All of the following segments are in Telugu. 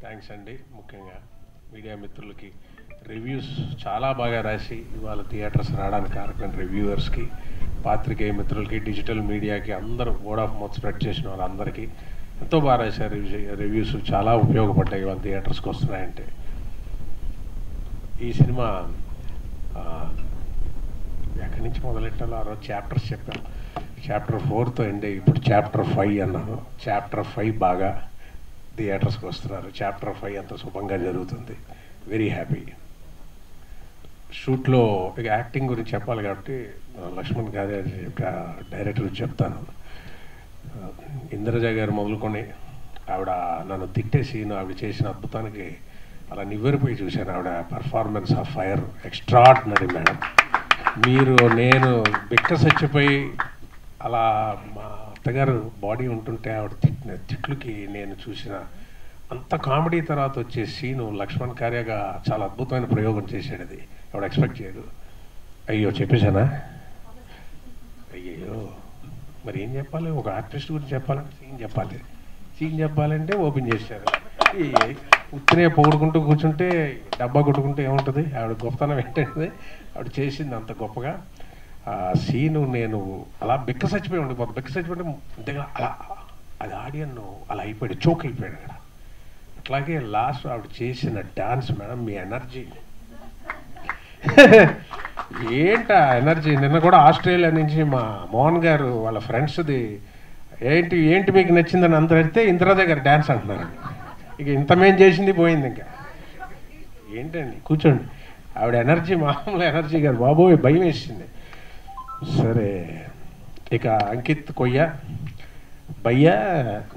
థ్యాంక్స్ అండి. ముఖ్యంగా మీడియా మిత్రులకి రివ్యూస్ చాలా బాగా రాసి ఇవాళ థియేటర్స్ రావడానికి కారణం రివ్యూవర్స్కి, పాత్రికేయ మిత్రులకి, డిజిటల్ మీడియాకి అందరూ వర్డ్ ఆఫ్ మౌత్ స్ప్రెడ్ చేసిన వాళ్ళందరికీ ఎంతో బాగా రాశారు. రివ్యూస్ చాలా ఉపయోగపడ్డాయి ఇవాళ థియేటర్స్కి వస్తున్నాయంటే. ఈ సినిమా ఎక్కడి నుంచి మొదలెట్టాలో ఆ రోజు చాప్టర్స్ చెప్పాను. చాప్టర్ 4తో ఎండ్ అయ్యి ఇప్పుడు చాప్టర్ 5 అన్నాను. చాప్టర్ 5 బాగా థియేటర్స్కి వస్తున్నారు. చాప్టర్ 5 అంత శుభంగా జరుగుతుంది. Very happy. షూట్లో ఇక యాక్టింగ్ గురించి చెప్పాలి కాబట్టి లక్ష్మణ్ గారి డైరెక్టర్ చెప్తాను. ఇంద్రజ గారు మొదలుకొని ఆవిడ నన్ను తిట్టే సీన్, ఆవిడ చేసిన అద్భుతానికి అలా నివ్వెరపోయి చూశాను. ఆవిడ performance of fire extraordinary madam. నేను బిక్కసచ్చిపోయి అలా మా అత్తగారు బాడీ ఉంటుంటే ఆవిడ తిట్లుకి నేను చూసిన అంత కామెడీ తర్వాత వచ్చే సీను లక్ష్మణ్ కార్యగా చాలా అద్భుతమైన ప్రయోగం చేశాడు. అది ఆవిడ ఎక్స్పెక్ట్ చేయదు. అయ్యో చెప్పేశానా? అయ్యో మరి ఏం చెప్పాలి? ఒక ఆర్టిస్ట్ గురించి చెప్పాలంటే సీన్ చెప్పాలంటే ఓపెన్ చేశారు. ఉత్తినే పొగుడుకుంటూ కూర్చుంటే డబ్బా కొట్టుకుంటే ఏముంటుంది? ఆవిడ గొప్పతనం ఏంటంటే ఆవిడ చేసింది అంత గొప్పగా. ఆ సీను నేను అలా బిక్కసచ్చిపోయి ఉండిపోతాను. బిక్కసచ్చిపోతే అంతేగా అలా అది ఆడియన్ అలా అయిపోయాడు, చోక్ అయిపోయాడు అక్కడ. అట్లాగే లాస్ట్ ఆవిడ చేసిన డాన్స్ మేడం, మీ ఎనర్జీ ఏంటా ఎనర్జీ! నిన్న కూడా ఆస్ట్రేలియా నుంచి మా మోహన్ గారు వాళ్ళ ఫ్రెండ్స్ది ఏంటి మీకు నచ్చిందని అందరూ అడిగితే ఇంద్రజ గారు డ్యాన్స్ అంటున్నారు. ఇక ఇంత మేం చేసింది పోయింది. ఇంకా ఏంటండి కూర్చోండి. ఆవిడ ఎనర్జీ మామూలు ఎనర్జీ గారు, బాబోయ్ భయం వేసింది. సరే ఇక అంకిత్ కొయ్య భయ్యా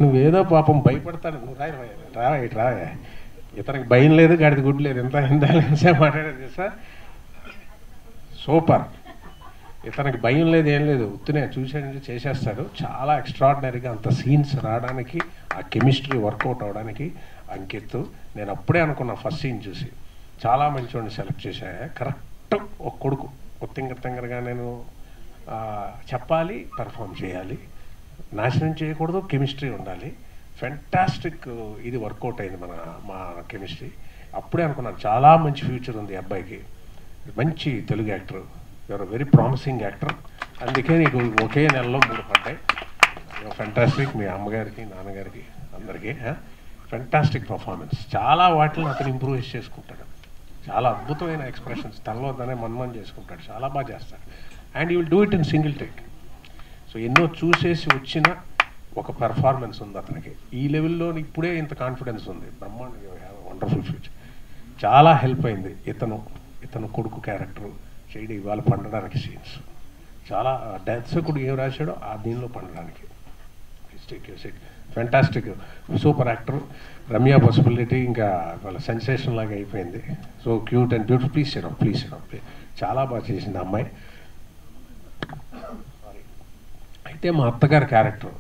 నువ్వేదో పాపం భయపడతాడు. నువ్వు రా ఇతనికి భయం లేదు, గాడిది గుడ్డు లేదు. ఎంత మాట్లాడేది సార్. సూపర్. ఇతనికి భయం లేదు, ఏం లేదు, ఉత్తునే చూసేది చేసేస్తాడు. చాలా ఎక్స్ట్రాడినరీగా అంత సీన్స్ రావడానికి, ఆ కెమిస్ట్రీ వర్కౌట్ అవడానికి అంకిత్. నేను అప్పుడే అనుకున్నా ఫస్ట్ సీన్ చూసి, చాలా మంచివాడిని సెలెక్ట్ చేశా. కరెక్ట్ ఒక కొడుకు తింగరగా నేను చెప్పాలి, పెర్ఫామ్ చేయాలి, నాశనం చేయకూడదు, కెమిస్ట్రీ ఉండాలి. ఫెంటాస్టిక్. ఇది వర్కౌట్ అయింది మా కెమిస్ట్రీ. అప్పుడే అనుకున్నాను చాలా మంచి ఫ్యూచర్ ఉంది అబ్బాయికి. మంచి Telugu actor, you're very promising actor. అందుకే నీకు ఒకే నెలలో 3 పడ్డాయి. ఫెంటాస్టిక్. మీ అమ్మగారికి, నాన్నగారికి, అందరికీ ఫెంటాస్టిక్ పర్ఫార్మెన్స్. చాలా వాటిని అతను ఇంప్రూవ్ చేసుకుంటాడు. చాలా అద్భుతమైన ఎక్స్ప్రెషన్స్ తనలో తనే మన్మన్ చేసుకుంటాడు. చాలా బాగా చేస్తాడు. And you will do it in single take. So ఎన్నో చూసేసి వచ్చిన ఒక పెర్ఫార్మెన్స్ ఉంది అతనికి. ఈ లెవెల్లో ఇప్పుడే ఇంత కాన్ఫిడెన్స్ ఉంది. బ్రహ్మాండంగా వండర్ఫుల్ ఫ్యూచర్. చాలా హెల్ప్ అయింది ఇతను కొడుకు క్యారెక్టర్ చేయడం, ఇవాళ పండడానికి సీన్స్ చాలా. దర్శకుడు ఏం రాశాడో ఆ దీనిలో పండడానికి fantastic. Super actor. Ramya possibility ఇంకా వాళ్ళ సెన్సేషన్ లాగా అయిపోయింది. So cute and beautiful. Please చాలా బాగా చేసింది అమ్మాయి. అయితే మా అత్తగారి క్యారెక్టర్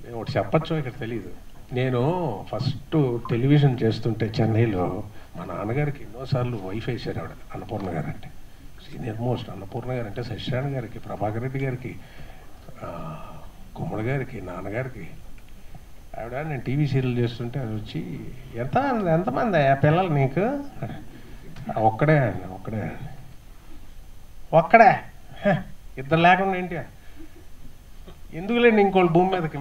నేను ఒకటి చెప్పచ్చో ఇక్కడ తెలీదు. నేను ఫస్ట్ టెలివిజన్ చేస్తుంటే చెన్నైలో మా నాన్నగారికి ఎన్నోసార్లు వైఫ్ వేశారు ఆవిడ, అన్నపూర్ణ గారు అంటే సీనియర్ మోస్ట్. అన్నపూర్ణ గారు అంటే సత్యనారాయణ గారికి, ప్రభాకర్ రెడ్డి గారికి, కుమ్మడి గారికి, నాన్నగారికి ఆవిడ. నేను టీవీ సీరియల్ చేస్తుంటే అది వచ్చి ఎంతమంది ఆ పిల్లలు నీకు? ఒక్కడే ఇద్దరు లేకుండా ఏంటి? ఎందుకులేండి ఇంకోళ్ళు భూమి మీదకి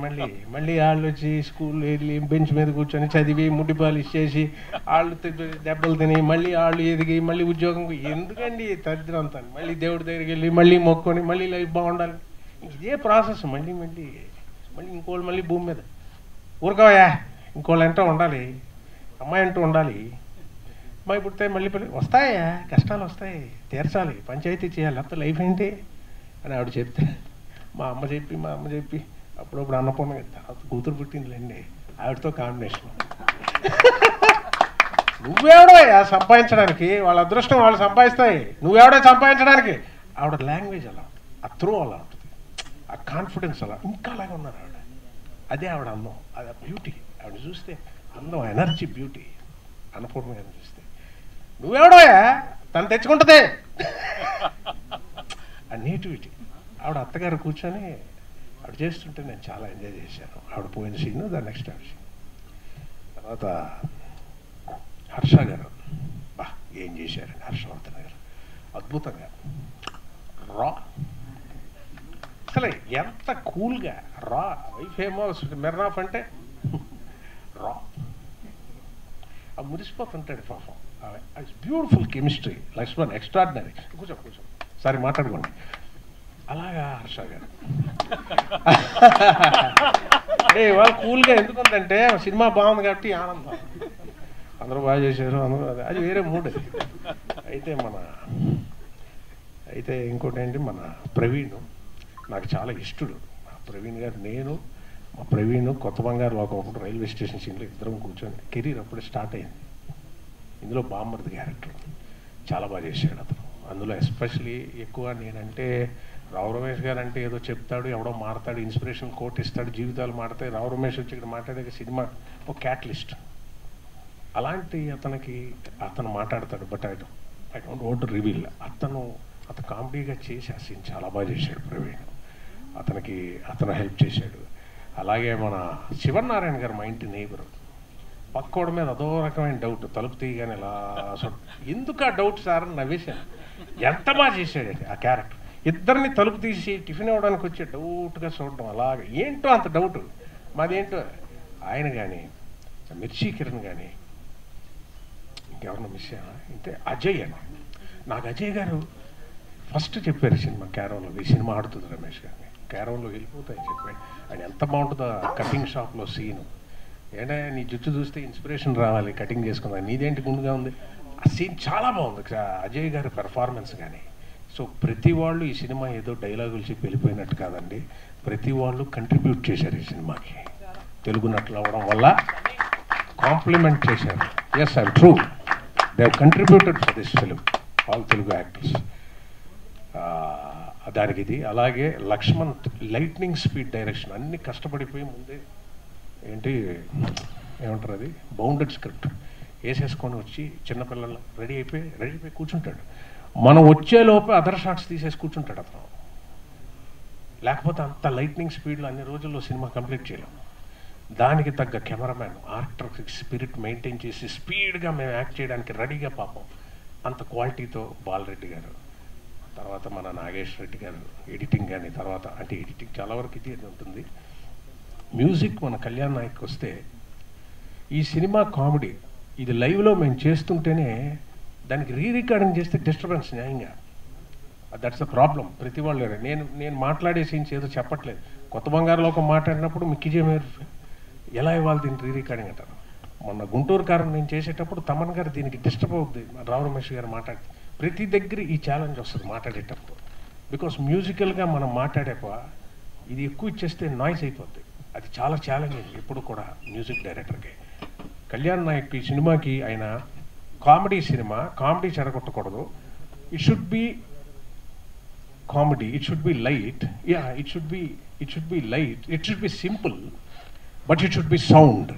మళ్ళీ వాళ్ళు వచ్చి స్కూల్ వెళ్ళి బెంచ్ మీద కూర్చొని చదివి ముడ్డిపాలు ఇచ్చేసి వాళ్ళు దెబ్బలు తిని మళ్ళీ వాళ్ళు ఎదిగి మళ్ళీ ఉద్యోగం. ఎందుకండి తద్దిరంతా? మళ్ళీ దేవుడి దగ్గరికి వెళ్ళి మళ్ళీ మొక్కొని మళ్ళీ లైఫ్ బాగుండాలి. ఇదే ప్రాసెస్. మళ్ళీ ఇంకోళ్ళు మళ్ళీ భూమి మీద ఊరుకోవయా, ఇంకోళ్ళు అంటూ ఉండాలి, అమ్మాయి అంటూ ఉండాలి. అమ్మాయి పుడితే మళ్ళీ వస్తాయా, కష్టాలు వస్తాయి, తీర్చాలి, పంచాయతీ చేయాలి, లేకపోతే లైఫ్ ఏంటి అని ఆవిడ చెప్తే మా అమ్మ చెప్పి అప్పుడప్పుడు అన్నపూర్ణ తర్వాత కూతురు పుట్టిందిలేండి ఆవిడతో కాంబినేషన్. నువ్వెవడో సంపాదించడానికి? వాళ్ళ అదృష్టం వాళ్ళు సంపాదిస్తాయి, నువ్వెవడో సంపాదించడానికి? ఆవిడ లాంగ్వేజ్ అలా, ఆ త్రూ అలా ఉంటుంది, ఆ కాన్ఫిడెన్స్ అలా, ఇంకా అలాగే ఉన్నారు ఆవిడ. అదే ఆవిడ అందం, అది బ్యూటీ. ఆవిడ చూస్తే అందం, ఎనర్జీ, బ్యూటీ. అన్నపూర్ణ గారిని చూస్తే నువ్వెవడో తను తెచ్చుకుంటుంది ఆ నేటివిటీ. అత్తగారు కూర్చొని ఆవిడ చేస్తుంటే నేను చాలా ఎంజాయ్ చేశాను. ఆవిడ పోయిన సీన్, దాని నెక్స్ట్ సీన్ తర్వాత హర్ష గారు, బా ఏం చేశారండి హర్షవర్ధన్ గారు, అద్భుతంగా రా, అసలు ఎంత కూల్గా రా, ఫేమస్ మెర్నాఫ్ అంటే రా, మురిసిపోతుంటాడు పాపం. Beautiful chemistry, Lakshman extraordinary. కూర్చో సరే మాట్లాడుకోండి. అలాగా హర్ష గారు అంటే ఇవాళ కూల్గా ఎందుకుందంటే సినిమా బాగుంది కాబట్టి ఆనందం, అందరూ బాగా చేశారు, అందరూ అది వేరే మూడ్. అయితే ఇంకోటి ఏంటి, మన ప్రవీణ్ నాకు చాలా ఇష్టడు. ప్రవీణ్ గారు, నేను మా ప్రవీణ్ కొత్త బంగారు ఒకప్పుడు రైల్వే స్టేషన్ సీన్లో ఇద్దరం కూర్చొని కెరీర్ అప్పుడే స్టార్ట్ అయింది. ఇందులో బామ్మర్ది క్యారెక్టర్ చాలా బాగా చేశాడు అతను. అందులో ఎస్పెషలీ ఎక్కువ నేనంటే రావు రమేష్ గారు అంటే ఏదో చెప్తాడు, ఎవడో మాడతాడు, ఇన్స్పిరేషన్ కోట్ ఇస్తాడు, జీవితాలు మాడతాయి. రావు రమేష్ వచ్చి ఇక్కడ మాట్లాడే సినిమా ఒక క్యాటలిస్ట్ అలాంటి అతను మాట్లాడతాడు. But I don't want to reveal. అతను కామెడీగా చేసి ఆ సీన్ చాలా బాగా చేశాడు ప్రవీణ్. అతను హెల్ప్ చేశాడు. అలాగే మన శివనారాయణ గారు మా ఇంటి నేబర్, పక్కోడి మీద అదో రకమైన డౌట్, తలుపు తీయగానే ఇలా ఎందుకు ఆ డౌట్ సార్ అని నవ్వేశాను. ఎంత బాగా చేశాడు ఆ క్యారెక్టర్. ఇద్దరిని తలుపు తీసి టిఫిన్ ఇవ్వడానికి వచ్చే డౌట్గా చూడడం, అలాగే ఏంటో అంత డౌట్. మాదేంటో ఆయన కానీ, మిర్చి కిరణ్ కానీ, ఇంకెవరన్నా మిస్ అయ్యా అంటే అజయ్ అని. నాకు అజయ్ గారు ఫస్ట్ చెప్పారు సినిమా క్యారవన్లో, ఈ సినిమా ఆడుతుంది రమేష్ గారిని, క్యారవన్లో వెళ్ళిపోతాయని చెప్పాడు. ఆయన ఎంత బాగుంటుందో కటింగ్ షాప్లో సీను. ఏంటంటే నీ జుట్టు చూస్తే ఇన్స్పిరేషన్ రావాలి, కటింగ్ చేసుకుందా, నీదేంటి గుండుగా ఉంది. ఆ సీన్ చాలా బాగుంది అజయ్ గారి పెర్ఫార్మెన్స్ కానీ. సో ప్రతి వాళ్ళు ఈ సినిమా ఏదో డైలాగులు చెప్పి వెళ్ళిపోయినట్టు కాదండి, ప్రతి వాళ్ళు కంట్రిబ్యూట్ చేశారు ఈ సినిమాకి. తెలుగు నటులు అవ్వడం వల్ల కాంప్లిమెంట్ చేశారు. Yes I'm true, they have contributed for this film, all Telugu actors. దానికి ఇది. అలాగే లక్ష్మణ్ లైట్నింగ్ స్పీడ్ డైరెక్షన్, అన్ని కష్టపడిపోయి ముందే ఏమంటారు అది బౌండెడ్ స్క్రిప్ట్ వేసేసుకొని వచ్చి చిన్నపిల్లలు రెడీ అయిపోయి కూర్చుంటాడు. మనం వచ్చేలోపే అదర్ షాట్స్ తీసేసి కూర్చుంటాడు అతను. లేకపోతే అంత లైట్నింగ్ స్పీడ్లో అన్ని రోజుల్లో సినిమా కంప్లీట్ చేయలేము. దానికి తగ్గ కెమెరామ్యాన్ ఆర్టిస్టిక్ స్పిరిట్ మెయింటైన్ చేసి స్పీడ్గా మేము యాక్ట్ చేయడానికి రెడీగా, పాపం అంత క్వాలిటీతో బాలరెడ్డి గారు, తర్వాత మన నాగేష్ రెడ్డి గారు ఎడిటింగ్ కానీ, తర్వాత అంటే ఎడిటింగ్ చాలా వరకు ఇది ఉంటుంది. మ్యూజిక్ మన కళ్యాణ్ నాయక్ వస్తే, ఈ సినిమా కామెడీ ఇది లైవ్లో మేము చేస్తుంటేనే దానికి రికార్డింగ్ చేస్తే డిస్టర్బెన్స్ న్యాయంగా. That's the problem. ప్రతి వాళ్ళు నేను మాట్లాడే సీన్స్ ఏదో చెప్పట్లేదు. కొత్త బంగారులో ఒక మాట్లాడినప్పుడు మిక్కిజే మీరు ఎలా ఇవ్వాలి దీనికి రికార్డింగ్ అంటారు. మొన్న గుంటూరు కారం నేను చేసేటప్పుడు తమన్ గారు దీనికి డిస్టర్బ్ అవుద్ది, రావు రమేష్ గారు మాట్లాడితే. ప్రతి దగ్గర ఈ ఛాలెంజ్ వస్తుంది మాట్లాడేటప్పుడు. బికాస్ మ్యూజికల్గా మనం మాట్లాడేప ఇది ఎక్కువ ఇచ్చేస్తే నాయిస్ అయిపోద్ది. అది చాలా ఛాలెంజింగ్ ఎప్పుడు కూడా మ్యూజిక్ డైరెక్టర్కి. కళ్యాణ్ నాయక్ ఈ సినిమాకి ఆయన కామెడీ సినిమా, కామెడీ చెడగొట్టకూడదు. It should be comedy, it should be light. Yeah, it should be light, it should be simple, but it should be sound.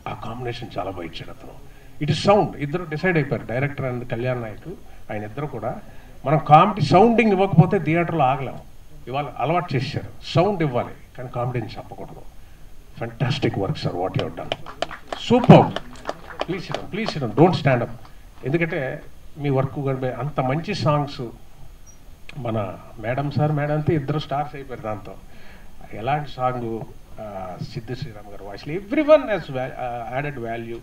ఆ కాంబినేషన్ చాలా బాగా ఇచ్చాడు అతను. It is sound. ఇద్దరు డిసైడ్ అయిపోయారు, డైరెక్టర్ అండ్ కళ్యాణ్ నాయక్. ఆయన ఇద్దరు కూడా మనం కామెడీ సౌండింగ్ ఇవ్వకపోతే థియేటర్లో ఆగలేము. ఇవాళ అలవాటు చేశారు, సౌండ్ ఇవ్వాలి కానీ కామెడీని చెప్పకూడదు. Fantastic work sir, what you have done, super. Please SIT down, don't stand up. ఎందుకంటే మీ వర్క్ కూడా అంత మంచి సాంగ్స్. మన మేడం అంతా ఇద్దరు స్టార్స్ అయిపోయారు దాంతో. ఎలాంటి సాంగ్, సిద్ధు శ్రీరామ్ గారు వాయిస్లో everyone has added value.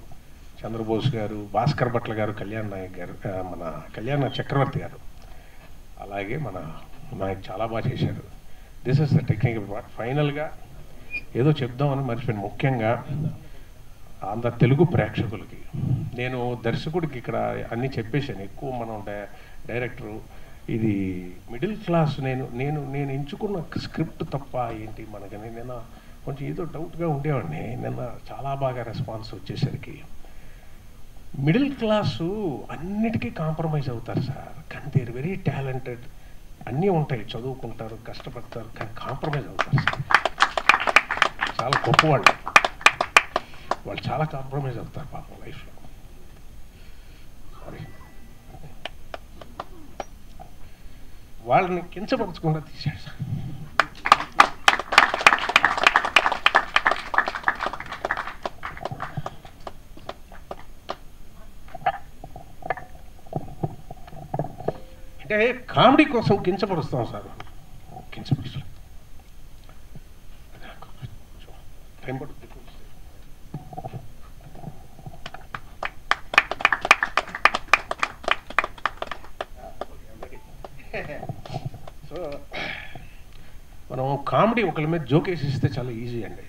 Chandrabose గారు, భాస్కర్ భట్ల గారు, కళ్యాణ్ నాయక్ గారు, మన కళ్యాణ్ చక్రవర్తి గారు, అలాగే మన నాయక్ చాలా బాగా చేశారు. This is the technical part. ఫైనల్గా ఏదో చెప్దామని మర్చిపోయాను. ముఖ్యంగా ఆంధ్ర తెలుగు ప్రేక్షకులకి నేను దర్శకుడికి ఇక్కడ అన్నీ చెప్పేశాను. ఎక్కువ మనం డైరెక్టరు ఇది మిడిల్ క్లాస్. నేను ఎంచుకున్న స్క్రిప్ట్ తప్ప ఏంటి మనకని నిన్న కొంచెం ఏదో డౌట్గా ఉండేవాడిని. నిన్న చాలా బాగా రెస్పాన్స్ వచ్చేసరికి మిడిల్ క్లాసు అన్నిటికీ కాంప్రమైజ్ అవుతారు సార్. కానీ దే ఆర్ వెరీ టాలెంటెడ్, అన్నీ ఉంటాయి, చదువుకుంటారు, కష్టపడతారు, కానీ కాంప్రమైజ్ అవుతారు సార్. చాలా గొప్పవాళ్ళు, వాళ్ళు చాలా కాంప్రమైజ్ అవుతారు పాపం లైఫ్లో. వాళ్ళని కించపరచకుండా తీశాడు సార్. అంటే కామెడీ కోసం కించపరుస్తాం సార్, కించపరుస్తాం టైం పడుతుంది. సో మనం కామెడీ ఒకరి మీద జోకేసి ఇస్తే చాలా ఈజీ అండి,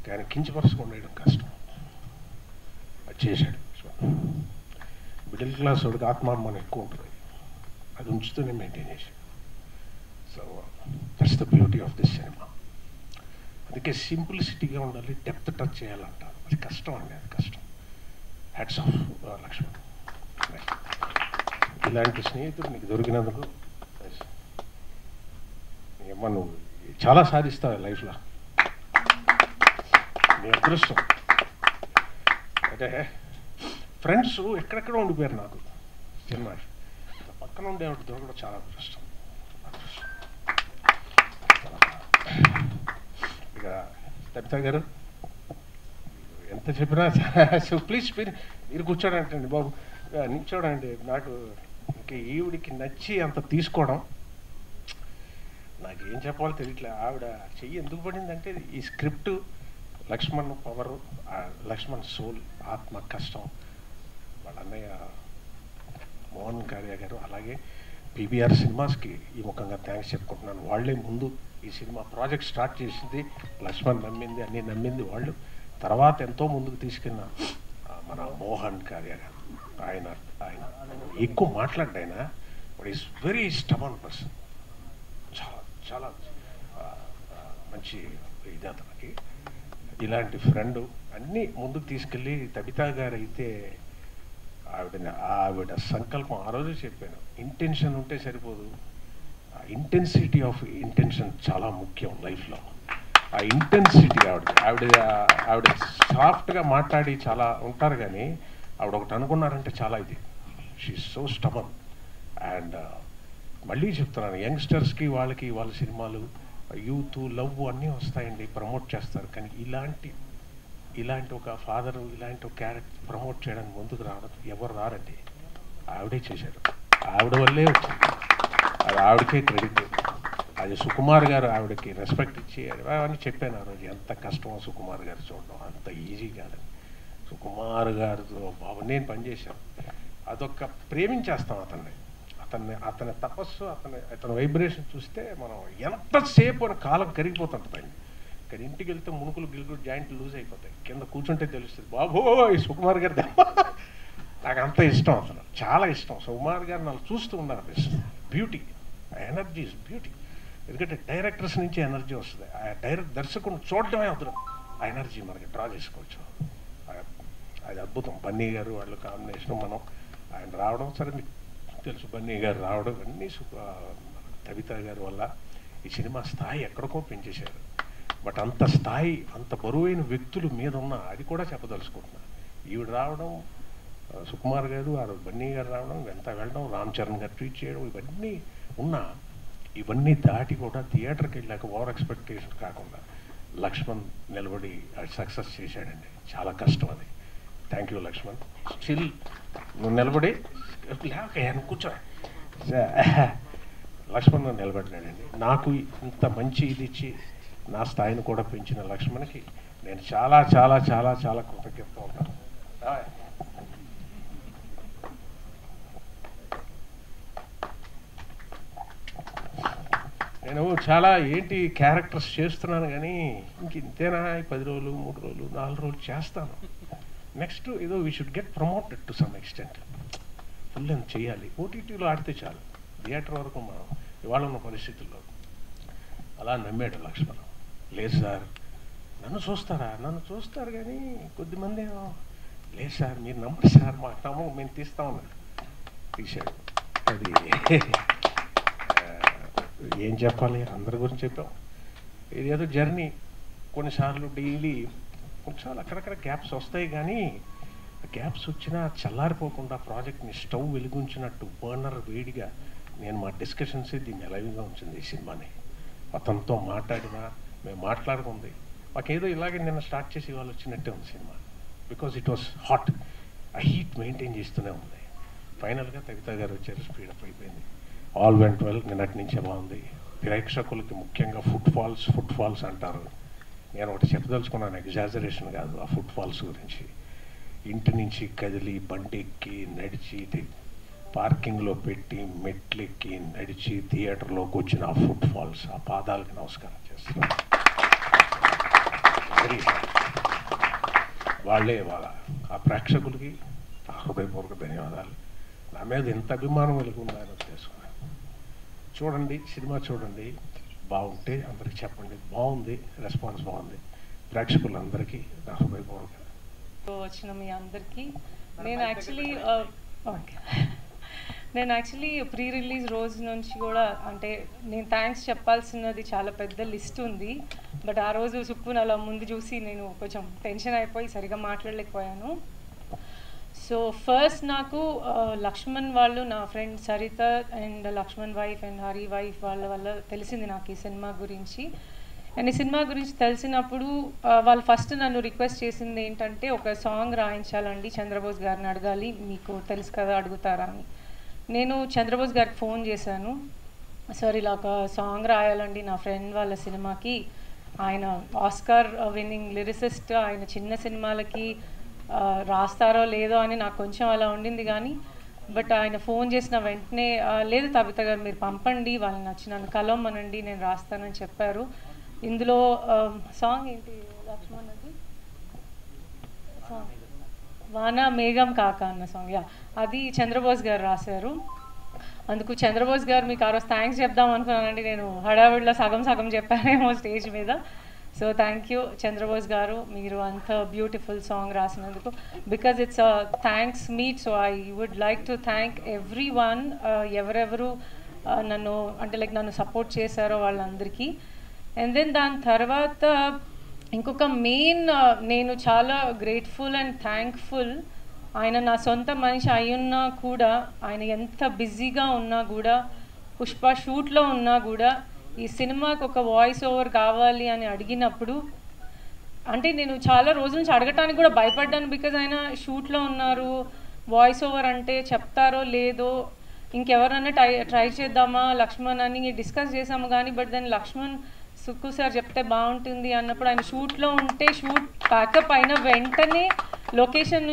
కానీ కించపరచకుండా వేయడం కష్టం. అది చేశాడు. మిడిల్ క్లాస్ వాడికి ఆత్మాభిమానం ఎక్కువ ఉంటుంది, అది ఉంచుతూనే మెయింటైన్ చేశాడు. So that's the beauty of this cinema. అందుకే సింప్లిసిటీగా ఉండాలి, డెప్త్ టచ్ చేయాలంటారు, అది కష్టం అండి, అది కష్టం. Hats off Lakshman. ఇలాంటి స్నేహితుడు నీకు దొరికినందుకు ఏమన్నా నువ్వు చాలా సాధిస్తావు లైఫ్లో, నీ అదృష్టం. అంటే ఫ్రెండ్స్ ఎక్కడెక్కడ ఉండిపోయారు నాకు సినిమా, పక్కన ఉండే దొరకడం చాలా అదృష్టం. ఇక తబితా గారు ఎంత చెప్పినా ప్లీజ్ మీరు కూర్చోడంటండి బాబు, నిల్చోడండి. నాకు ఇంకా ఈవిడికి నచ్చి అంత తీసుకోవడం నాకు ఏం చెప్పాలో తెలియట్లే. ఆవిడ చెయ్యి ఎందుకు పడిందంటే ఈ script, Lakshman power, Lakshman soul, ఆత్మ కష్టం, వాళ్ళ అన్నయ్య మోహన్ కార్య గారు, అలాగే పీబీఆర్ సినిమాస్కి ఈ ముఖంగా థ్యాంక్స్ చెప్పుకుంటున్నాను. వాళ్ళే ముందు ఈ సినిమా ప్రాజెక్ట్ స్టార్ట్ చేసింది, లక్ష్మణ్ నమ్మింది, అన్నీ నమ్మింది వాళ్ళు. తర్వాత ఎంతో ముందుకు తీసుకెళ్ళిన మన మోహన్ కార్య గారు, ఆయన ఎక్కువ మాట్లాడ్డా, ఆయన but is very stubborn person, చాలా చాలా మంచి ఇది అతనికి. ఇలాంటి ఫ్రెండ్ అన్నీ ముందుకు తీసుకెళ్ళి తబితా గారు అయితే ఆవిడ సంకల్పం ఆ రోజు చెప్పాను, ఇంటెన్షన్ ఉంటే సరిపోదు, ఇంటెన్సిటీ ఆఫ్ ఇంటెన్షన్ చాలా ముఖ్యం లైఫ్లో. ఆ ఇంటెన్సిటీ ఆవిడ సాఫ్ట్గా మాట్లాడి చాలా ఉంటారు, కానీ ఆవిడ ఒకటి అనుకున్నారంటే చాలా ఇది, షీ సో స్టబర్న్. అండ్ మళ్ళీ చెప్తున్నాను, యంగ్స్టర్స్కి వాళ్ళకి వాళ్ళ సినిమాలు యూత్ లవ్ అన్నీ వస్తాయండి, ప్రమోట్ చేస్తారు, కానీ ఇలాంటి ఒక ఫాదరు, ఇలాంటి ఒక క్యారెక్టర్ ప్రమోట్ చేయడానికి ముందుకు రావడం ఎవరు రారండి, ఆవిడే చేశారు, ఆవిడ వల్లే వచ్చింది, అది ఆవిడకే క్రెడిట్. అది సుకుమార్ గారు ఆవిడకి రెస్పెక్ట్ ఇచ్చి అని చెప్పాను ఆ రోజు, ఎంత కష్టమో సుకుమార్ గారు చూడడం, అంత ఈజీ కాదని. సుకుమార్ గారితో బాబు నేను పనిచేశాను, అదొక ప్రేమించేస్తాం అతని తపస్సు, అతని వైబ్రేషన్ చూస్తే మనం ఎంతసేపు అని కాలం కరిగిపోతుంటుందండి. కానీ ఇంటికి వెళ్తే మునుకులు గిలుగులు జాయింట్లు లూజ్ అయిపోతాయి, కింద కూర్చుంటే తెలుస్తుంది బాబో ఈ సుకుమార్ గారి నాకు అంత ఇష్టం, అసలు చాలా ఇష్టం. సుకుమార్ గారు నాకు చూస్తూ ఉన్నారు, బ్యూటీ, ఎనర్జీ ఇస్ బ్యూటీ. ఎందుకంటే డైరెక్టర్స్ నుంచి ఎనర్జీ వస్తుంది, ఆ దర్శకుని చూడటమే అద్భుతం, ఆ ఎనర్జీ మనకి డ్రా చేసుకోవచ్చు, అది అద్భుతం. బన్నీ గారు వాళ్ళు కాంబినేషన్, మనం ఆయన రావడం, సరే మీకు తెలుసు బన్నీ గారు రావడం, అన్నీ తబితా గారి వల్ల ఈ సినిమా స్థాయి ఎక్కడికో పెంచేశారు. బట్ అంత స్థాయి, అంత బరువైన వ్యక్తులు మీద ఉన్న, అది కూడా చెప్పదలుచుకుంటున్నాను. ఈవిడ రావడం, సుకుమార్ గారు, ఆ బన్నీ గారు రావడం, ఎంత వెళ్ళడం, రామ్ చరణ్ గారు ట్వీట్ చేయడం, ఇవన్నీ ఉన్నా, ఇవన్నీ దాటి కూడా థియేటర్కి వెళ్ళాక ఓవర్ ఎక్స్పెక్టేషన్ కాకుండా లక్ష్మణ్ నిలబడి సక్సెస్ చేశాడండి. చాలా కష్టం అది. Thank you Laxman. స్టిల్ నువ్వు నిలబడి లేక కూర్చో, లక్ష్మణ్ నన్ను నిలబడినాడండి. నాకు ఇంత మంచి ఇది ఇచ్చి నా స్థాయిని కూడా పెంచిన లక్ష్మణ్కి నేను చాలా చాలా చాలా చాలా కృతజ్ఞత ఉంటాను. నేను చాలా ఏంటి క్యారెక్టర్స్ చేస్తున్నాను, కానీ ఇంక ఇంతేనా, 10 రోజులు 3 రోజులు 4 రోజులు చేస్తాను. నెక్స్ట్ ఏదో we should get promoted to some extent, full అని చేయాలి. ఓటీటీలో ఆడితే చాలు, థియేటర్ వరకు మనం ఇవాళ ఉన్న పరిస్థితుల్లో. అలా నమ్మాడు లక్ష్మణ్. లేదు సార్ నన్ను చూస్తారా, నన్ను చూస్తారు కానీ కొద్దిమంది లేదు సార్ మీరు నమ్మరు సార్, మా నమ్మకం మేము తీస్తామన్నాడు, తీశాడు. అది ఏం చెప్పాలి, అందరి గురించి చెప్పాం. ఇది ఏదో జర్నీ, కొన్నిసార్లు డైలీ కొన్నిసార్లు అక్కడక్కడ గ్యాప్స్ వస్తాయి, కానీ గ్యాప్స్ వచ్చినా చల్లారిపోకుండా ప్రాజెక్ట్ని స్టవ్ వెలిగించినట్టు బర్నర్ వేడిగా నేను మా డిస్కషన్స్ దీన్ని లైవ్గా ఉంచింది ఈ సినిమాని. అతనితో మాట్లాడినా, మేము మాట్లాడుకుంది, మాకేదో ఇలాగే నిన్న స్టార్ట్ చేసి వాళ్ళు వచ్చినట్టే ఉంది cinema. Because it was hot, ఆ హీట్ మెయింటైన్ చేస్తూనే ఉంది. ఫైనల్గా కవిత గారు వచ్చారు, స్పీడప్ అయిపోయింది. All went well. నిన్నటి నుంచే బాగుంది. ప్రేక్షకులకి ముఖ్యంగా ఫుట్ ఫాల్స్ అంటారు. నేను ఒకటి చెప్పదలుచుకున్నాను, ఎగ్జాజరేషన్ కాదు. ఆ ఫుట్ ఫాల్స్ గురించి ఇంటి నుంచి కదిలి బండి ఎక్కి నడిచి పార్కింగ్లో పెట్టి మెట్లెక్కి నడిచి థియేటర్లోకి వచ్చిన ఆ ఫుట్ ఫాల్స్, ఆ పాదాలకి నమస్కారం చేస్తున్నాను. వాళ్ళే ఆ ప్రేక్షకులకి హృదయపూర్వక ధన్యవాదాలు. నా మీద ఎంత అభిమానం కలిగి ఉందని వచ్చేసుకున్నాను. చూడండి, సినిమా చూడండి, బాగుంటే అందరికి చెప్పండి. బాగుంది, రెస్పాన్స్ బాగుంది. ప్రేక్షకులందరికీ నా హృదయపూర్వక వచ్చిన మీ అందరికీ నేను యాక్చువల్లీ ప్రీ రిలీజ్ రోజు నుంచి కూడా అంటే నేను థ్యాంక్స్ చెప్పాల్సినది చాలా పెద్ద లిస్ట్ ఉంది. బట్ ఆ రోజు సుక్కును అలా ముందు చూసి నేను కొంచెం టెన్షన్ అయిపోయి సరిగా మాట్లాడలేకపోయాను. సో ఫస్ట్ నాకు లక్ష్మణ్ వాళ్ళు, నా friend Saritha and Lakshman wife and Hari wife వాళ్ళ వల్ల తెలిసింది నాకు ఈ సినిమా గురించి. అండ్ ఈ సినిమా గురించి తెలిసినప్పుడు వాళ్ళు ఫస్ట్ నన్ను రిక్వెస్ట్ చేసింది ఏంటంటే, ఒక సాంగ్ రాయించాలండి, చంద్రబోస్ గారిని అడగాలి, మీకు తెలుసు కదా అడుగుతారా అని. నేను చంద్రబోస్ గారికి ఫోన్ చేశాను, సార్ ఇలా ఒక సాంగ్ రాయాలండి నా ఫ్రెండ్ వాళ్ళ సినిమాకి, ఆయన ఆస్కార్ విన్నింగ్ లిరిసిస్ట్, ఆయన చిన్న సినిమాలకి రాస్తారో లేదో అని నాకు కొంచెం అలా ఉండింది. కానీ బట్ ఆయన ఫోన్ చేసిన వెంటనే లేదు తబిత గారు మీరు పంపండి, వాళ్ళని వచ్చి నన్ను కలవమనండి, నేను రాస్తానని చెప్పారు. ఇందులో సాంగ్ ఏంటి లక్ష్మణ్ అది సాంగ్ వాన మేఘం కాక అన్న సాంగ్, అది చంద్రబోస్ గారు రాశారు. అందుకు చంద్రబోస్ గారు మీకు ఆ రోజు థ్యాంక్స్ చెప్దాం అనుకున్నానండి. నేను హడావిడిలో సగం చెప్పానేమో స్టేజ్ మీద. So thank you Chandrabose garu, మీరు అంత బ్యూటిఫుల్ సాంగ్ రాసినందుకు. Because it's thanks meet, so I would like to thank everyone, ఎవరెవరు నన్ను అంటే లైక్ నన్ను సపోర్ట్ చేశారో వాళ్ళందరికీ. అండ్ దెన్ దాని తర్వాత ఇంకొక మెయిన్ నేను చాలా గ్రేట్ఫుల్ అండ్ థ్యాంక్ఫుల్, ఆయన నా సొంత మనిషి అయ్యున్నా కూడా, ఆయన ఎంత బిజీగా ఉన్నా కూడా, పుష్ప షూట్లో ఉన్నా కూడా ఈ సినిమాకి ఒక వాయిస్ ఓవర్ కావాలి అని అడిగినప్పుడు, అంటే నేను చాలా రోజుల నుంచి అడగటానికి కూడా భయపడ్డాను. బికాజ్ ఆయన షూట్లో ఉన్నారు, వాయిస్ ఓవర్ అంటే చెప్తారో లేదో, ఇంకెవరన్నా ట్రై చేద్దామా లక్ష్మణ్ అని డిస్కస్ చేసాము. కానీ బట్ దాన్ని లక్ష్మణ్ సుక్కు సార్ చెప్తే బాగుంటుంది అన్నప్పుడు ఆయన షూట్లో ఉంటే, షూట్ ప్యాకప్ అయిన వెంటనే లొకేషన్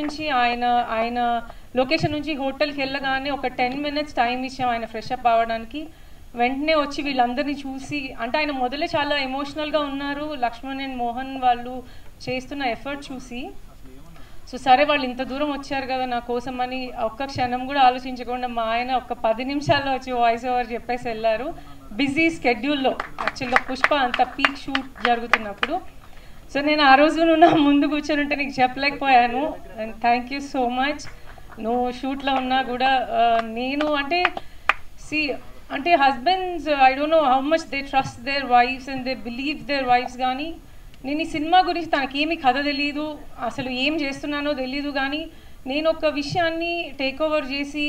నుంచి హోటల్కి వెళ్ళగానే ఒక 10 minutes టైం ఇచ్చాం ఆయన ఫ్రెష్ అప్ అవ్వడానికి. వెంటనే వచ్చి వీళ్ళందరినీ చూసి, అంటే ఆయన మొదలే చాలా ఎమోషనల్గా ఉన్నారు, లక్ష్మణ్ అండ్ మోహన్ వాళ్ళు చేస్తున్న ఎఫర్ట్ చూసి. సో సరే వాళ్ళు ఇంత దూరం వచ్చారు కదా నా కోసం అని ఒక్క క్షణం కూడా ఆలోచించకుండా మా ఆయన ఒక 10 నిమిషాల్లో వచ్చి వాయిస్ ఓవర్ చెప్పేసి వెళ్ళారు. బిజీ స్కెడ్యూల్లో యాక్చువల్గా పుష్ప అంత పీక్ షూట్ జరుగుతున్నప్పుడు. సో నేను ఆ రోజు నా ముందు కూర్చొని ఉంటే నీకు చెప్పలేకపోయాను. And thank you so much. నువ్వు షూట్లో ఉన్నా కూడా నేను అంటే husbands I don't know how much they trust their wives and they believe their wives. కానీ నేను ఈ సినిమా గురించి తనకేమీ కథ తెలీదు, అసలు ఏం చేస్తున్నానో తెలీదు. కానీ నేను ఒక విషయాన్ని టేక్ ఓవర్ చేసి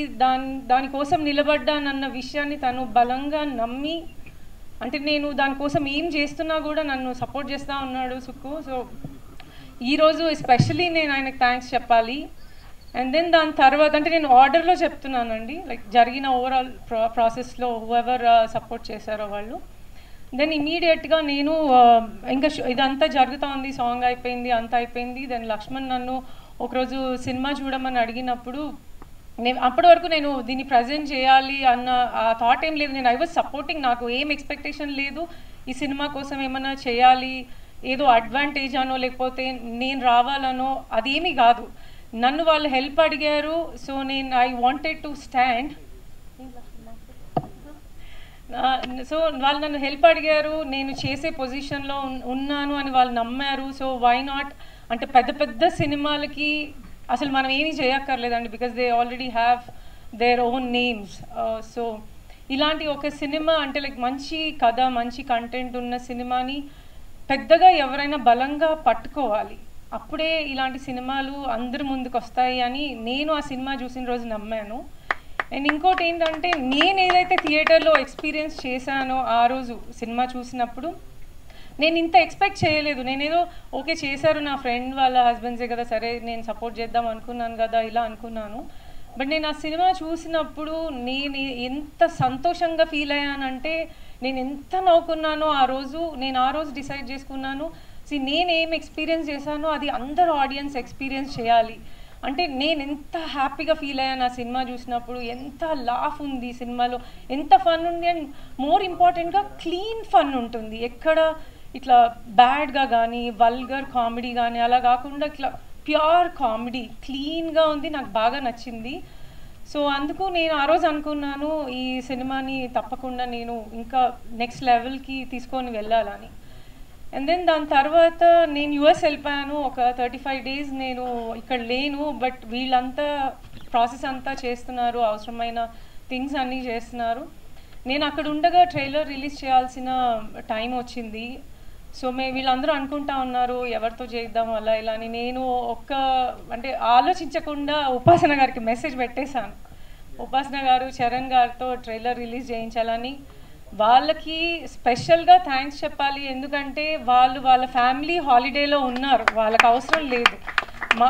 దానికోసం నిలబడ్డానన్న విషయాన్ని తను బలంగా నమ్మి, అంటే నేను దానికోసం ఏం చేస్తున్నా కూడా నన్ను సపోర్ట్ చేస్తూ ఉన్నాడు సుక్కు. సో ఈరోజు ఎస్పెషలీ నేను ఆయనకు థ్యాంక్స్ చెప్పాలి. అండ్ దెన్ దాని తర్వాత అంటే నేను ఆర్డర్లో చెప్తున్నానండి, లైక్ జరిగిన ఓవరాల్ ప్రాసెస్లో హూఎవర్ సపోర్ట్ చేశారో వాళ్ళు. దెన్ ఇమీడియట్గా నేను ఇంకా ఇదంతా జరుగుతూ ఉంది, సాంగ్ అయిపోయింది, అంతా అయిపోయింది. దెన్ లక్ష్మణ్ నన్ను ఒకరోజు సినిమా చూడమని అడిగినప్పుడు అప్పటి వరకు నేను దీన్ని ప్రజెంట్ చేయాలి అన్న ఆ థాట్ ఏం లేదు. నేను ఐ వాజ్ సపోర్టింగ్, నాకు ఏం ఎక్స్పెక్టేషన్ లేదు ఈ సినిమా కోసం ఏమన్నా చేయాలి, ఏదో అడ్వాంటేజ్ అనో లేకపోతే నేను రావాలనో అదేమీ కాదు. నన్ను వాళ్ళు హెల్ప్ అడిగారు. సో నేను I wanted to stand. So వాళ్ళు నన్ను హెల్ప్ అడిగారు, నేను చేసే పొజిషన్లో ఉన్నాను అని వాళ్ళు నమ్మారు. సో వై నాట్ అంటే పెద్ద సినిమాలకి అసలు మనం ఏమీ చేయక్కర్లేదండి, because they already have their own names. So ఇలాంటి ఒక సినిమా అంటే లైక్ మంచి కథ, మంచి కంటెంట్ ఉన్న సినిమాని పెద్దగా ఎవరైనా బలంగా పట్టుకోవాలి, అప్పుడే ఇలాంటి సినిమాలు అందరి ముందుకు వస్తాయి అని నేను ఆ సినిమా చూసిన రోజు నమ్మాను. అండ్ ఇంకోటి ఏంటంటే, నేను ఏదైతే థియేటర్లో ఎక్స్పీరియన్స్ చేశానో ఆ రోజు సినిమా చూసినప్పుడు నేను ఇంత ఎక్స్పెక్ట్ చేయలేదు. నేనేదో ఓకే చేశారు, నా ఫ్రెండ్ వాళ్ళ హస్బెండ్సే కదా, సరే నేను సపోర్ట్ చేద్దాం అనుకున్నాను కదా, ఇలా అనుకున్నాను. బట్ నేను ఆ సినిమా చూసినప్పుడు నేను ఎంత సంతోషంగా ఫీల్ అయ్యానంటే, నేను ఎంత నవ్వుకున్నానో ఆ రోజు. నేను ఆ రోజు డిసైడ్ చేసుకున్నాను, నేను ఏం ఎక్స్పీరియన్స్ చేశానో అది అందరు ఆడియన్స్ ఎక్స్పీరియన్స్ చేయాలి. అంటే నేను ఎంత హ్యాపీగా ఫీల్ అయ్యాను ఆ సినిమా చూసినప్పుడు. ఎంత లాఫ్ ఉంది సినిమాలో, ఎంత ఫన్ ఉంది, అండ్ మోర్ ఇంపార్టెంట్గా క్లీన్ ఫన్ ఉంటుంది. ఎక్కడ ఇట్లా బ్యాడ్గా కానీ వల్గర్ కామెడీ కానీ అలా కాకుండా ఇట్లా ప్యూర్ కామెడీ క్లీన్గా ఉంది. నాకు బాగా నచ్చింది. సో అందుకు నేను ఆ రోజు అనుకున్నాను ఈ సినిమాని తప్పకుండా నేను ఇంకా నెక్స్ట్ లెవెల్కి తీసుకొని వెళ్ళాలని. అండ్ దెన్ దాని తర్వాత నేను యుఎస్ వెళ్ళిపోయాను. ఒక 35 days నేను ఇక్కడ లేను. బట్ వీళ్ళంతా ప్రాసెస్ అంతా చేస్తున్నారు, అవసరమైన థింగ్స్ అన్నీ చేస్తున్నారు. నేను అక్కడ ఉండగా ట్రైలర్ రిలీజ్ చేయాల్సిన టైం వచ్చింది. సో వీళ్ళందరూ అనుకుంటా ఉన్నారు ఎవరితో చేద్దాం అలా ఇలా అని. నేను అంటే ఆలోచించకుండా ఉపాసన గారికి మెసేజ్ పెట్టేశాను, ఉపాసన గారు చరణ్ గారితో ట్రైలర్ రిలీజ్ చేయించాలని. వాళ్ళకి స్పెషల్గా థ్యాంక్స్ చెప్పాలి, ఎందుకంటే వాళ్ళ ఫ్యామిలీ హాలిడేలో ఉన్నారు, వాళ్ళకి అవసరం లేదు.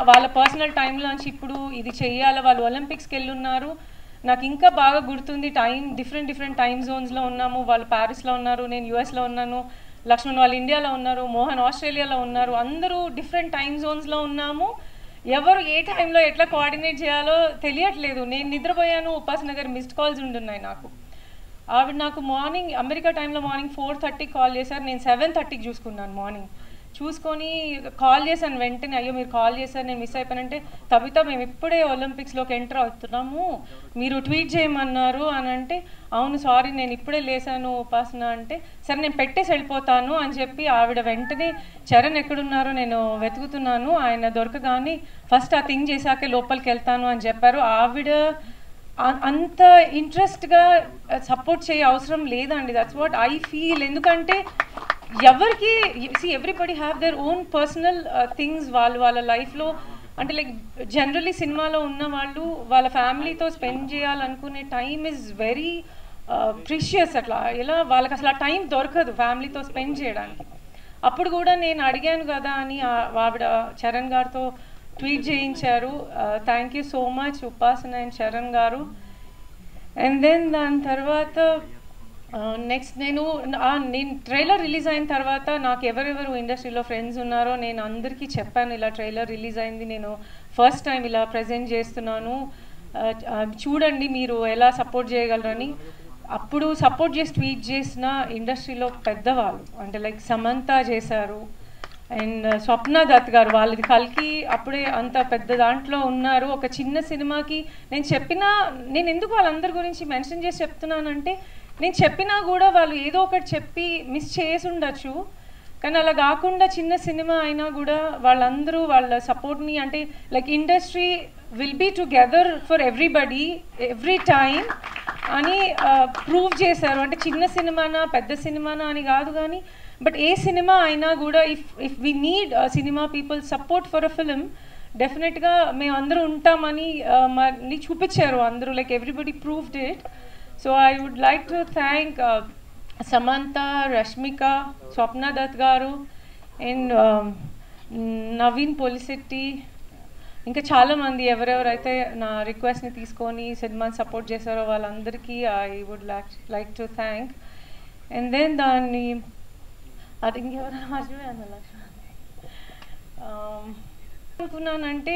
వాళ్ళ పర్సనల్ టైంలోంచి ఇప్పుడు ఇది చెయ్యాలి. వాళ్ళు ఒలింపిక్స్కి వెళ్ళి ఉన్నారు. నాకు ఇంకా బాగా గుర్తుంది, డిఫరెంట్ టైం జోన్స్లో ఉన్నాము. వాళ్ళు ప్యారిస్లో ఉన్నారు, నేను యుఎస్లో ఉన్నాను, లక్ష్మణ్ వాళ్ళు ఇండియాలో ఉన్నారు, మోహన్ ఆస్ట్రేలియాలో ఉన్నారు. అందరూ డిఫరెంట్ టైం జోన్స్లో ఉన్నాము. ఎవరు ఏ టైంలో ఎట్లా కోఆర్డినేట్ చేయాలో తెలియట్లేదు. నేను నిద్రపోయాను, ఉపాసన గారి మిస్డ్ కాల్స్ ఉంటున్నాయి నాకు. ఆవిడ నాకు మార్నింగ్ అమెరికా టైంలో మార్నింగ్ 4:30 కాల్ చేశారు. నేను 7:30కి చూసుకున్నాను. మార్నింగ్ చూసుకొని కాల్ చేశాను వెంటనే, అయ్యో మీరు కాల్ చేశారు నేను మిస్ అయిపోయానంటే, తవిత మేము ఇప్పుడే ఒలింపిక్స్లోకి ఎంటర్ అవుతున్నాము, మీరు ట్వీట్ చేయమన్నారు అని అంటే, అవును సారీ నేను ఇప్పుడే లేసాను ఉపాసన అంటే, సరే నేను పెట్టేసి వెళ్ళిపోతాను అని చెప్పి ఆవిడ వెంటనే చరణ్ ఎక్కడున్నారో నేను వెతుకుతున్నాను, ఆయన దొరకగానే ఫస్ట్ ఆ థింగ్ చేశాకే లోపలికి వెళ్తాను అని చెప్పారు. ఆవిడ అంత ఇంట్రెస్ట్గా సపోర్ట్ చేయ అవసరం లేదండి. That's what I feel. ఎందుకంటే ఎవరికి everybody have their own personal things వాళ్ళ లైఫ్లో. అంటే లైక్ జనరలీ సినిమాలో ఉన్న వాళ్ళు వాళ్ళ ఫ్యామిలీతో స్పెండ్ చేయాలనుకునే టైం ఈజ్ వెరీ ప్రిషియస్. అట్లా ఎలా వాళ్ళకి అసలు ఆ టైం దొరకదు ఫ్యామిలీతో స్పెండ్ చేయడానికి. అప్పుడు కూడా నేను అడిగాను కదా అని ఆవిడ చరణ్ గారితో ట్వీట్ చేయించారు. Thank you so much Upasana and Charan గారు. అండ్ దెన్ దాని తర్వాత నెక్స్ట్ నేను ట్రైలర్ రిలీజ్ అయిన తర్వాత నాకు ఎవరెవరు ఇండస్ట్రీలో ఫ్రెండ్స్ ఉన్నారో నేను అందరికీ చెప్పాను, ఇలా ట్రైలర్ రిలీజ్ అయింది, నేను ఫస్ట్ టైం ఇలా ప్రజెంట్ చేస్తున్నాను, చూడండి మీరు ఎలా సపోర్ట్ చేయగలరని. అప్పుడు సపోర్ట్ చేసి ట్వీట్ చేసిన ఇండస్ట్రీలో పెద్దవాళ్ళు అంటే లైక్ సమంత చేశారు అండ్ స్వప్న దత్ గారు, వాళ్ళది కల్కి అప్పుడే అంత పెద్ద దాంట్లో ఉన్నారు. ఒక చిన్న సినిమాకి నేను ఎందుకు వాళ్ళందరి గురించి మెన్షన్ చేసి చెప్తున్నానంటే, నేను చెప్పినా కూడా వాళ్ళు ఏదో ఒకటి చెప్పి మిస్ చేసి ఉండొచ్చు, కానీ అలా కాకుండా చిన్న సినిమా అయినా కూడా వాళ్ళందరూ వాళ్ళ సపోర్ట్ని అంటే like industry will be together for everybody every time అని ప్రూవ్ చేశారు. అంటే చిన్న సినిమానా పెద్ద సినిమానా అని కాదు, కానీ బట్ ఏ సినిమా అయినా కూడా if we need cinema people support for a film, డెఫినెట్గా మేము అందరూ ఉంటామని చూపించారు అందరూ. Like everybody proved it. So I would like to thank Samantha, Rashmika, Swapna Dutt garu and Naveen Polisetty, ఇంకా చాలామంది ఎవరెవరైతే నా రిక్వెస్ట్ని తీసుకొని సినిమాని సపోర్ట్ చేశారో వాళ్ళందరికీ I would like to thank. And then దాన్ని అది ఇంకెవరైనా మర్చిపోయాను అనుకున్నానంటే,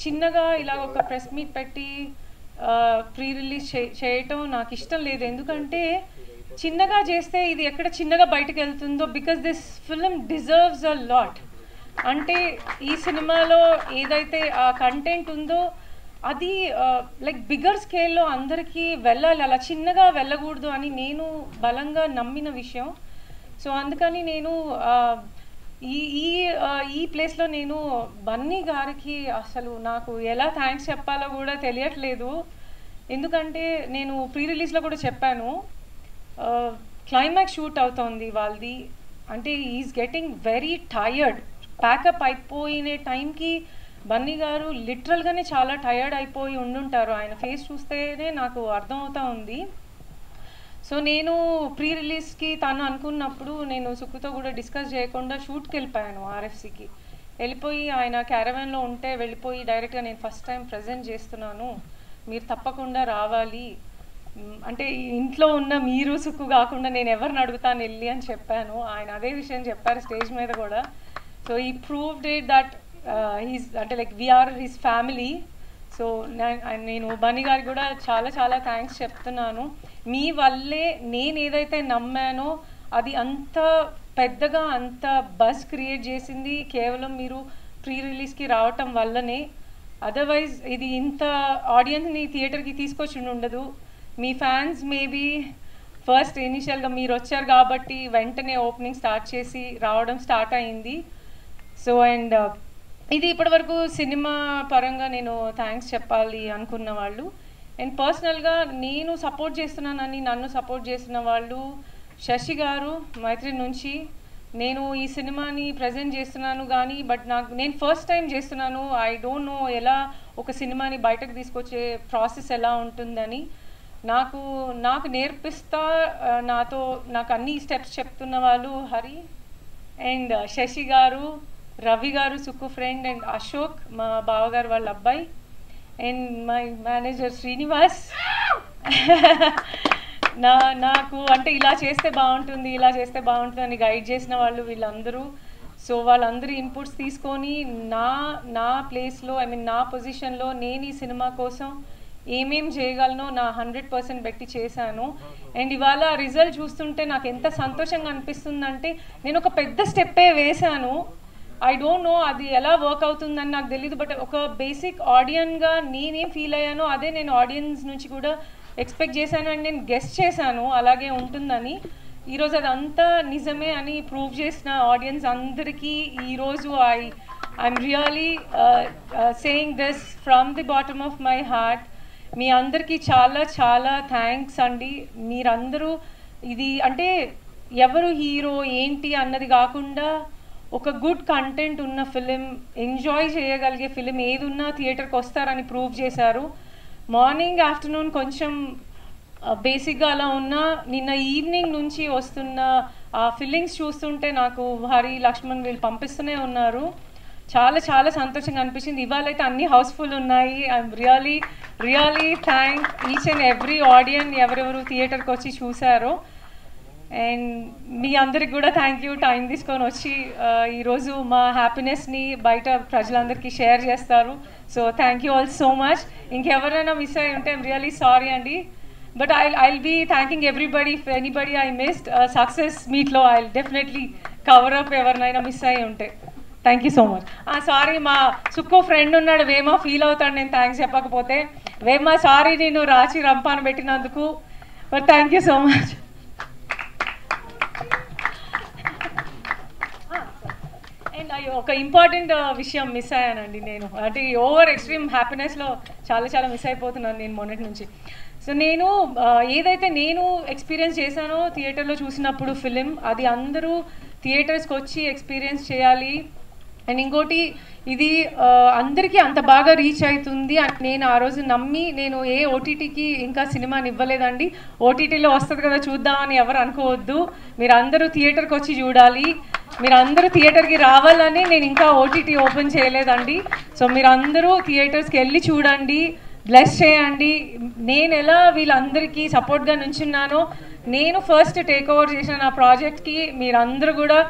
చిన్నగా ఇలా ఒక ప్రెస్ మీట్ పెట్టి ప్రీ రిలీజ్ చేయటం నాకు ఇష్టం లేదు. ఎందుకంటే చిన్నగా చేస్తే ఇది ఎక్కడ చిన్నగా బయటకు వెళ్తుందో, because this film deserves a lot. అంటే ఈ సినిమాలో ఏదైతే ఆ కంటెంట్ ఉందో అది లైక్ బిగ్గర్ స్కేల్లో అందరికీ వెళ్ళాలి, అలా చిన్నగా వెళ్ళకూడదు అని నేను బలంగా నమ్మిన విషయం. సో అందుకని నేను ఈ ప్లేస్లో నేను బన్నీ గారికి అసలు నాకు ఎలా థ్యాంక్స్ చెప్పాలో కూడా తెలియట్లేదు. ఎందుకంటే నేను ప్రీ రిలీజ్లో కూడా చెప్పాను, క్లైమాక్స్ షూట్ అవుతోంది వాళ్ళది, అంటే is getting very tired. Pack up అయిపోయిన టైంకి బన్నీ గారు లిటరల్గానే చాలా టయర్డ్ అయిపోయి ఉండుంటారు. ఆయన ఫేస్ చూస్తేనే నాకు అర్థమవుతా ఉంది. సో నేను ప్రీ రిలీజ్కి తను అనుకున్నప్పుడు నేను సుక్కుతో కూడా డిస్కస్ చేయకుండా షూట్కి వెళ్ళిపోయాను. ఆర్ఎఫ్సికి వెళ్ళిపోయి ఆయన క్యారవాన్లో ఉంటే వెళ్ళిపోయి డైరెక్ట్గా నేను ఫస్ట్ టైం ప్రజెంట్ చేస్తున్నాను, మీరు తప్పకుండా రావాలి, అంటే ఇంట్లో ఉన్న మీరు సుక్కు కాకుండా నేను ఎవరిని అడుగుతాను వెళ్ళి అని చెప్పాను. ఆయన అదే విషయం చెప్పారు స్టేజ్ మీద కూడా. So he proved it that he's అంటే like we're his family. So నేను బన్నీ గారికి కూడా చాలా చాలా థ్యాంక్స్ చెప్తున్నాను. మీ వల్లే నేను ఏదైతే నమ్మానో అది అంత పెద్దగా అంత బజ్ క్రియేట్ చేసింది కేవలం మీరు ప్రీ రిలీజ్కి రావటం వల్లనే. అదర్వైజ్ ఇది ఇంత ఆడియన్స్ని థియేటర్కి తీసుకొచ్చి ఉండదు. మీ ఫ్యాన్స్ మేబీ ఫస్ట్ ఇనిషియల్గా మీరు వచ్చారు కాబట్టి వెంటనే ఓపెనింగ్ స్టార్ట్ చేసి రావడం స్టార్ట్ అయింది. సో అండ్ ఇది ఇప్పటివరకు సినిమా పరంగా నేను థ్యాంక్స్ చెప్పాలి అనుకున్న వాళ్ళు. అండ్ పర్సనల్గా నేను సపోర్ట్ చేస్తున్నానని నన్ను సపోర్ట్ చేసిన వాళ్ళు శశి గారు మైత్రి నుంచి. నేను ఈ సినిమాని ప్రజెంట్ చేస్తున్నాను కానీ బట్ నేను ఫస్ట్ టైం చేస్తున్నాను. ఐ డోంట్ నో ఎలా ఒక సినిమాని బయటకు తీసుకొచ్చే ప్రాసెస్ ఎలా ఉంటుందని. నాకు నేర్పిస్తా నాకు అన్ని స్టెప్స్ చెప్తున్న వాళ్ళు హరి అండ్ శశి గారు, రవి గారు సుక్కు ఫ్రెండ్, అండ్ అశోక్ మా బావగారు వాళ్ళ అబ్బాయి, అండ్ మై మేనేజర్ శ్రీనివాస్. నాకు అంటే ఇలా చేస్తే బాగుంటుంది ఇలా చేస్తే బాగుంటుంది అని గైడ్ చేసిన వాళ్ళు వీళ్ళందరూ. సో వాళ్ళందరూ ఇన్పుట్స్ తీసుకొని నా ప్లేస్లో నా పొజిషన్లో నేను ఈ సినిమా కోసం ఏమేం చేయగలనో నా 100% పెట్టి చేశాను. అండ్ ఇవాళ రిజల్ట్ చూస్తుంటే నాకు ఎంత సంతోషంగా అనిపిస్తుందంటే నేను ఒక పెద్ద స్టెప్పే వేశాను. ఐ డోంట్ నో అది ఎలా వర్క్ అవుతుందని నాకు తెలియదు, బట్ ఒక బేసిక్ ఆడియన్గా నేనేం ఫీల్ అయ్యానో అదే నేను ఆడియన్స్ నుంచి కూడా ఎక్స్పెక్ట్ చేశాను అండ్ నేను గెస్ట్ చేశాను అలాగే ఉంటుందని. ఈరోజు అదంతా నిజమే అని ప్రూవ్ చేసిన ఆడియన్స్ అందరికీ ఈరోజు I'm really saying this from the bottom of my heart. మీ అందరికీ చాలా చాలా థ్యాంక్స్ అండి. మీరందరూ ఇది అంటే ఎవరు హీరో ఏంటి అన్నది కాకుండా ఒక గుడ్ కంటెంట్ ఉన్న ఫిలిం, ఎంజాయ్ చేయగలిగే ఫిలిం ఏది ఉన్నా థియేటర్కి వస్తారని ప్రూవ్ చేశారు. మార్నింగ్ ఆఫ్టర్నూన్ కొంచెం బేసిక్గా అలా ఉన్నా నిన్న ఈవినింగ్ నుంచి వస్తున్న ఆ ఫీలింగ్స్ చూస్తుంటే నాకు హరి, లక్ష్మణ్ వీళ్ళు పంపిస్తూనే ఉన్నారు. చాలా చాలా సంతోషంగా అనిపించింది. ఇవాళ అయితే అన్ని హౌస్ఫుల్ ఉన్నాయి. I'm really thank each and every audience ఎవరెవరు థియేటర్కి వచ్చి చూసారో. అండ్ మీ అందరికి కూడా థ్యాంక్ యూ టైం తీసుకొని వచ్చి ఈరోజు మా హ్యాపీనెస్ని బయట ప్రజలందరికీ షేర్ చేస్తారు. So thank you all so much. ఇంకెవరైనా మిస్ అయ్యి ఉంటే ఐఎమ్ రియలీ సారీ అండి. But I'll be thanking everybody. If anybody I missed success మీట్లో ఐల్ డెఫినెట్లీ కవర్ అప్ ఎవరినైనా మిస్ అయ్యి ఉంటే. Thank you so much. Sorry మా సుక్కో ఫ్రెండ్ ఉన్నాడు వేమా, ఫీల్ అవుతాడు నేను థ్యాంక్స్ చెప్పకపోతే. వేమా సారీ నేను రాచి రంపాన పెట్టినందుకు, but thank you so much. And ఒక ఇంపార్టెంట్ విషయం మిస్ అయ్యానండి నేను. అంటే ఓవర్ ఎక్స్ట్రీమ్ హ్యాపీనెస్లో చాలా చాలా మిస్ అయిపోతున్నాను నేను మొన్నటి నుంచి. సో నేను ఏదైతే నేను ఎక్స్పీరియన్స్ చేశానో థియేటర్లో చూసినప్పుడు ఫిలిం, అది అందరూ థియేటర్స్కి వచ్చి ఎక్స్పీరియన్స్ చేయాలి. అండ్ ఇంకోటి ఇది అందరికీ అంత బాగా రీచ్ అవుతుంది అని నేను ఆ రోజు నమ్మి నేను ఏ ఓటీటీకి ఇంకా సినిమాని ఇవ్వలేదండి. ఓటీటీలో వస్తుంది కదా చూద్దామని ఎవరు అనుకోవద్దు. మీరు అందరూ థియేటర్కి వచ్చి చూడాలి, మీరు అందరూ థియేటర్కి రావాలని నేను ఇంకా ఓటీటీ ఓపెన్ చేయలేదండి. సో మీరు అందరూ థియేటర్స్కి వెళ్ళి చూడండి, బ్లెస్ చేయండి. నేను ఎలా వీళ్ళందరికీ సపోర్ట్గా నుంచున్నానో, నేను ఫస్ట్ టేక్ ఓవర్ చేసిన నా ప్రాజెక్ట్కి మీరందరూ కూడా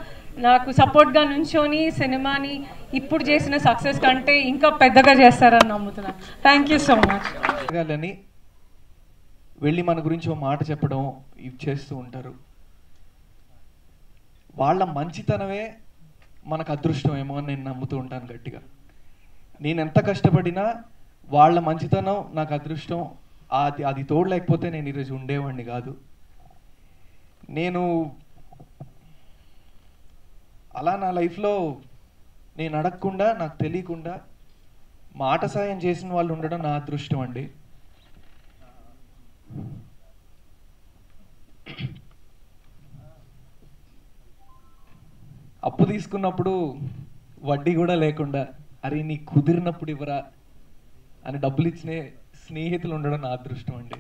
నాకు సపోర్ట్గా నుంచొని సినిమాని ఇప్పుడు చేసిన సక్సెస్ కంటే ఇంకా పెద్దగా చేస్తారని నమ్ముతున్నాను. Thank you so much. వెళ్ళి మన గురించి ఒక మాట చెప్పడం ఇవి చేస్తూ ఉంటారు. వాళ్ళ మంచితనమే మనకు అదృష్టం ఏమో అని నేను నమ్ముతూ ఉంటాను గట్టిగా. నేను ఎంత కష్టపడినా వాళ్ళ మంచితనం నాకు అదృష్టం. అది తోడు లేకపోతే నేను ఈరోజు ఉండేవాడిని కాదు. నేను అలా నా లైఫ్లో నేను అడగకుండా నాకు తెలియకుండా మాట సాయం చేసిన వాళ్ళు ఉండడం నా అదృష్టం అండి. అప్పు తీసుకున్నప్పుడు వడ్డీ కూడా లేకుండా అరే నీకు కుదిరినప్పుడు ఇవ్వరా అని డబ్బులు ఇచ్చిన స్నేహితులు ఉండడం నా అదృష్టం అండి.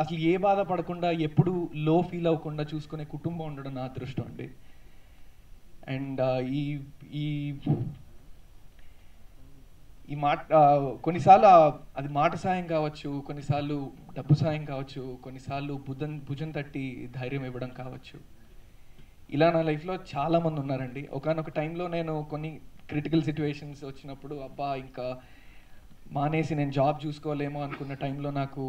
అసలు ఏ బాధ పడకుండా ఎప్పుడు లో ఫీల్ అవ్వకుండా చూసుకునే కుటుంబం ఉండడం నా అదృష్టం అండి. అండ్ ఈ ఈ మాట కొన్నిసార్లు అది మాట సాయం కావచ్చు, కొన్నిసార్లు డబ్బు సాయం కావచ్చు, కొన్నిసార్లు భుజం తట్టి ధైర్యం ఇవ్వడం కావచ్చు. ఇలా నా లైఫ్లో చాలామంది ఉన్నారండి. ఒకానొక టైంలో నేను కొన్ని క్రిటికల్ సిచ్యువేషన్స్ వచ్చినప్పుడు అబ్బా ఇంకా మానేసి నేను జాబ్ చూసుకోలేమో అనుకున్న టైంలో నాకు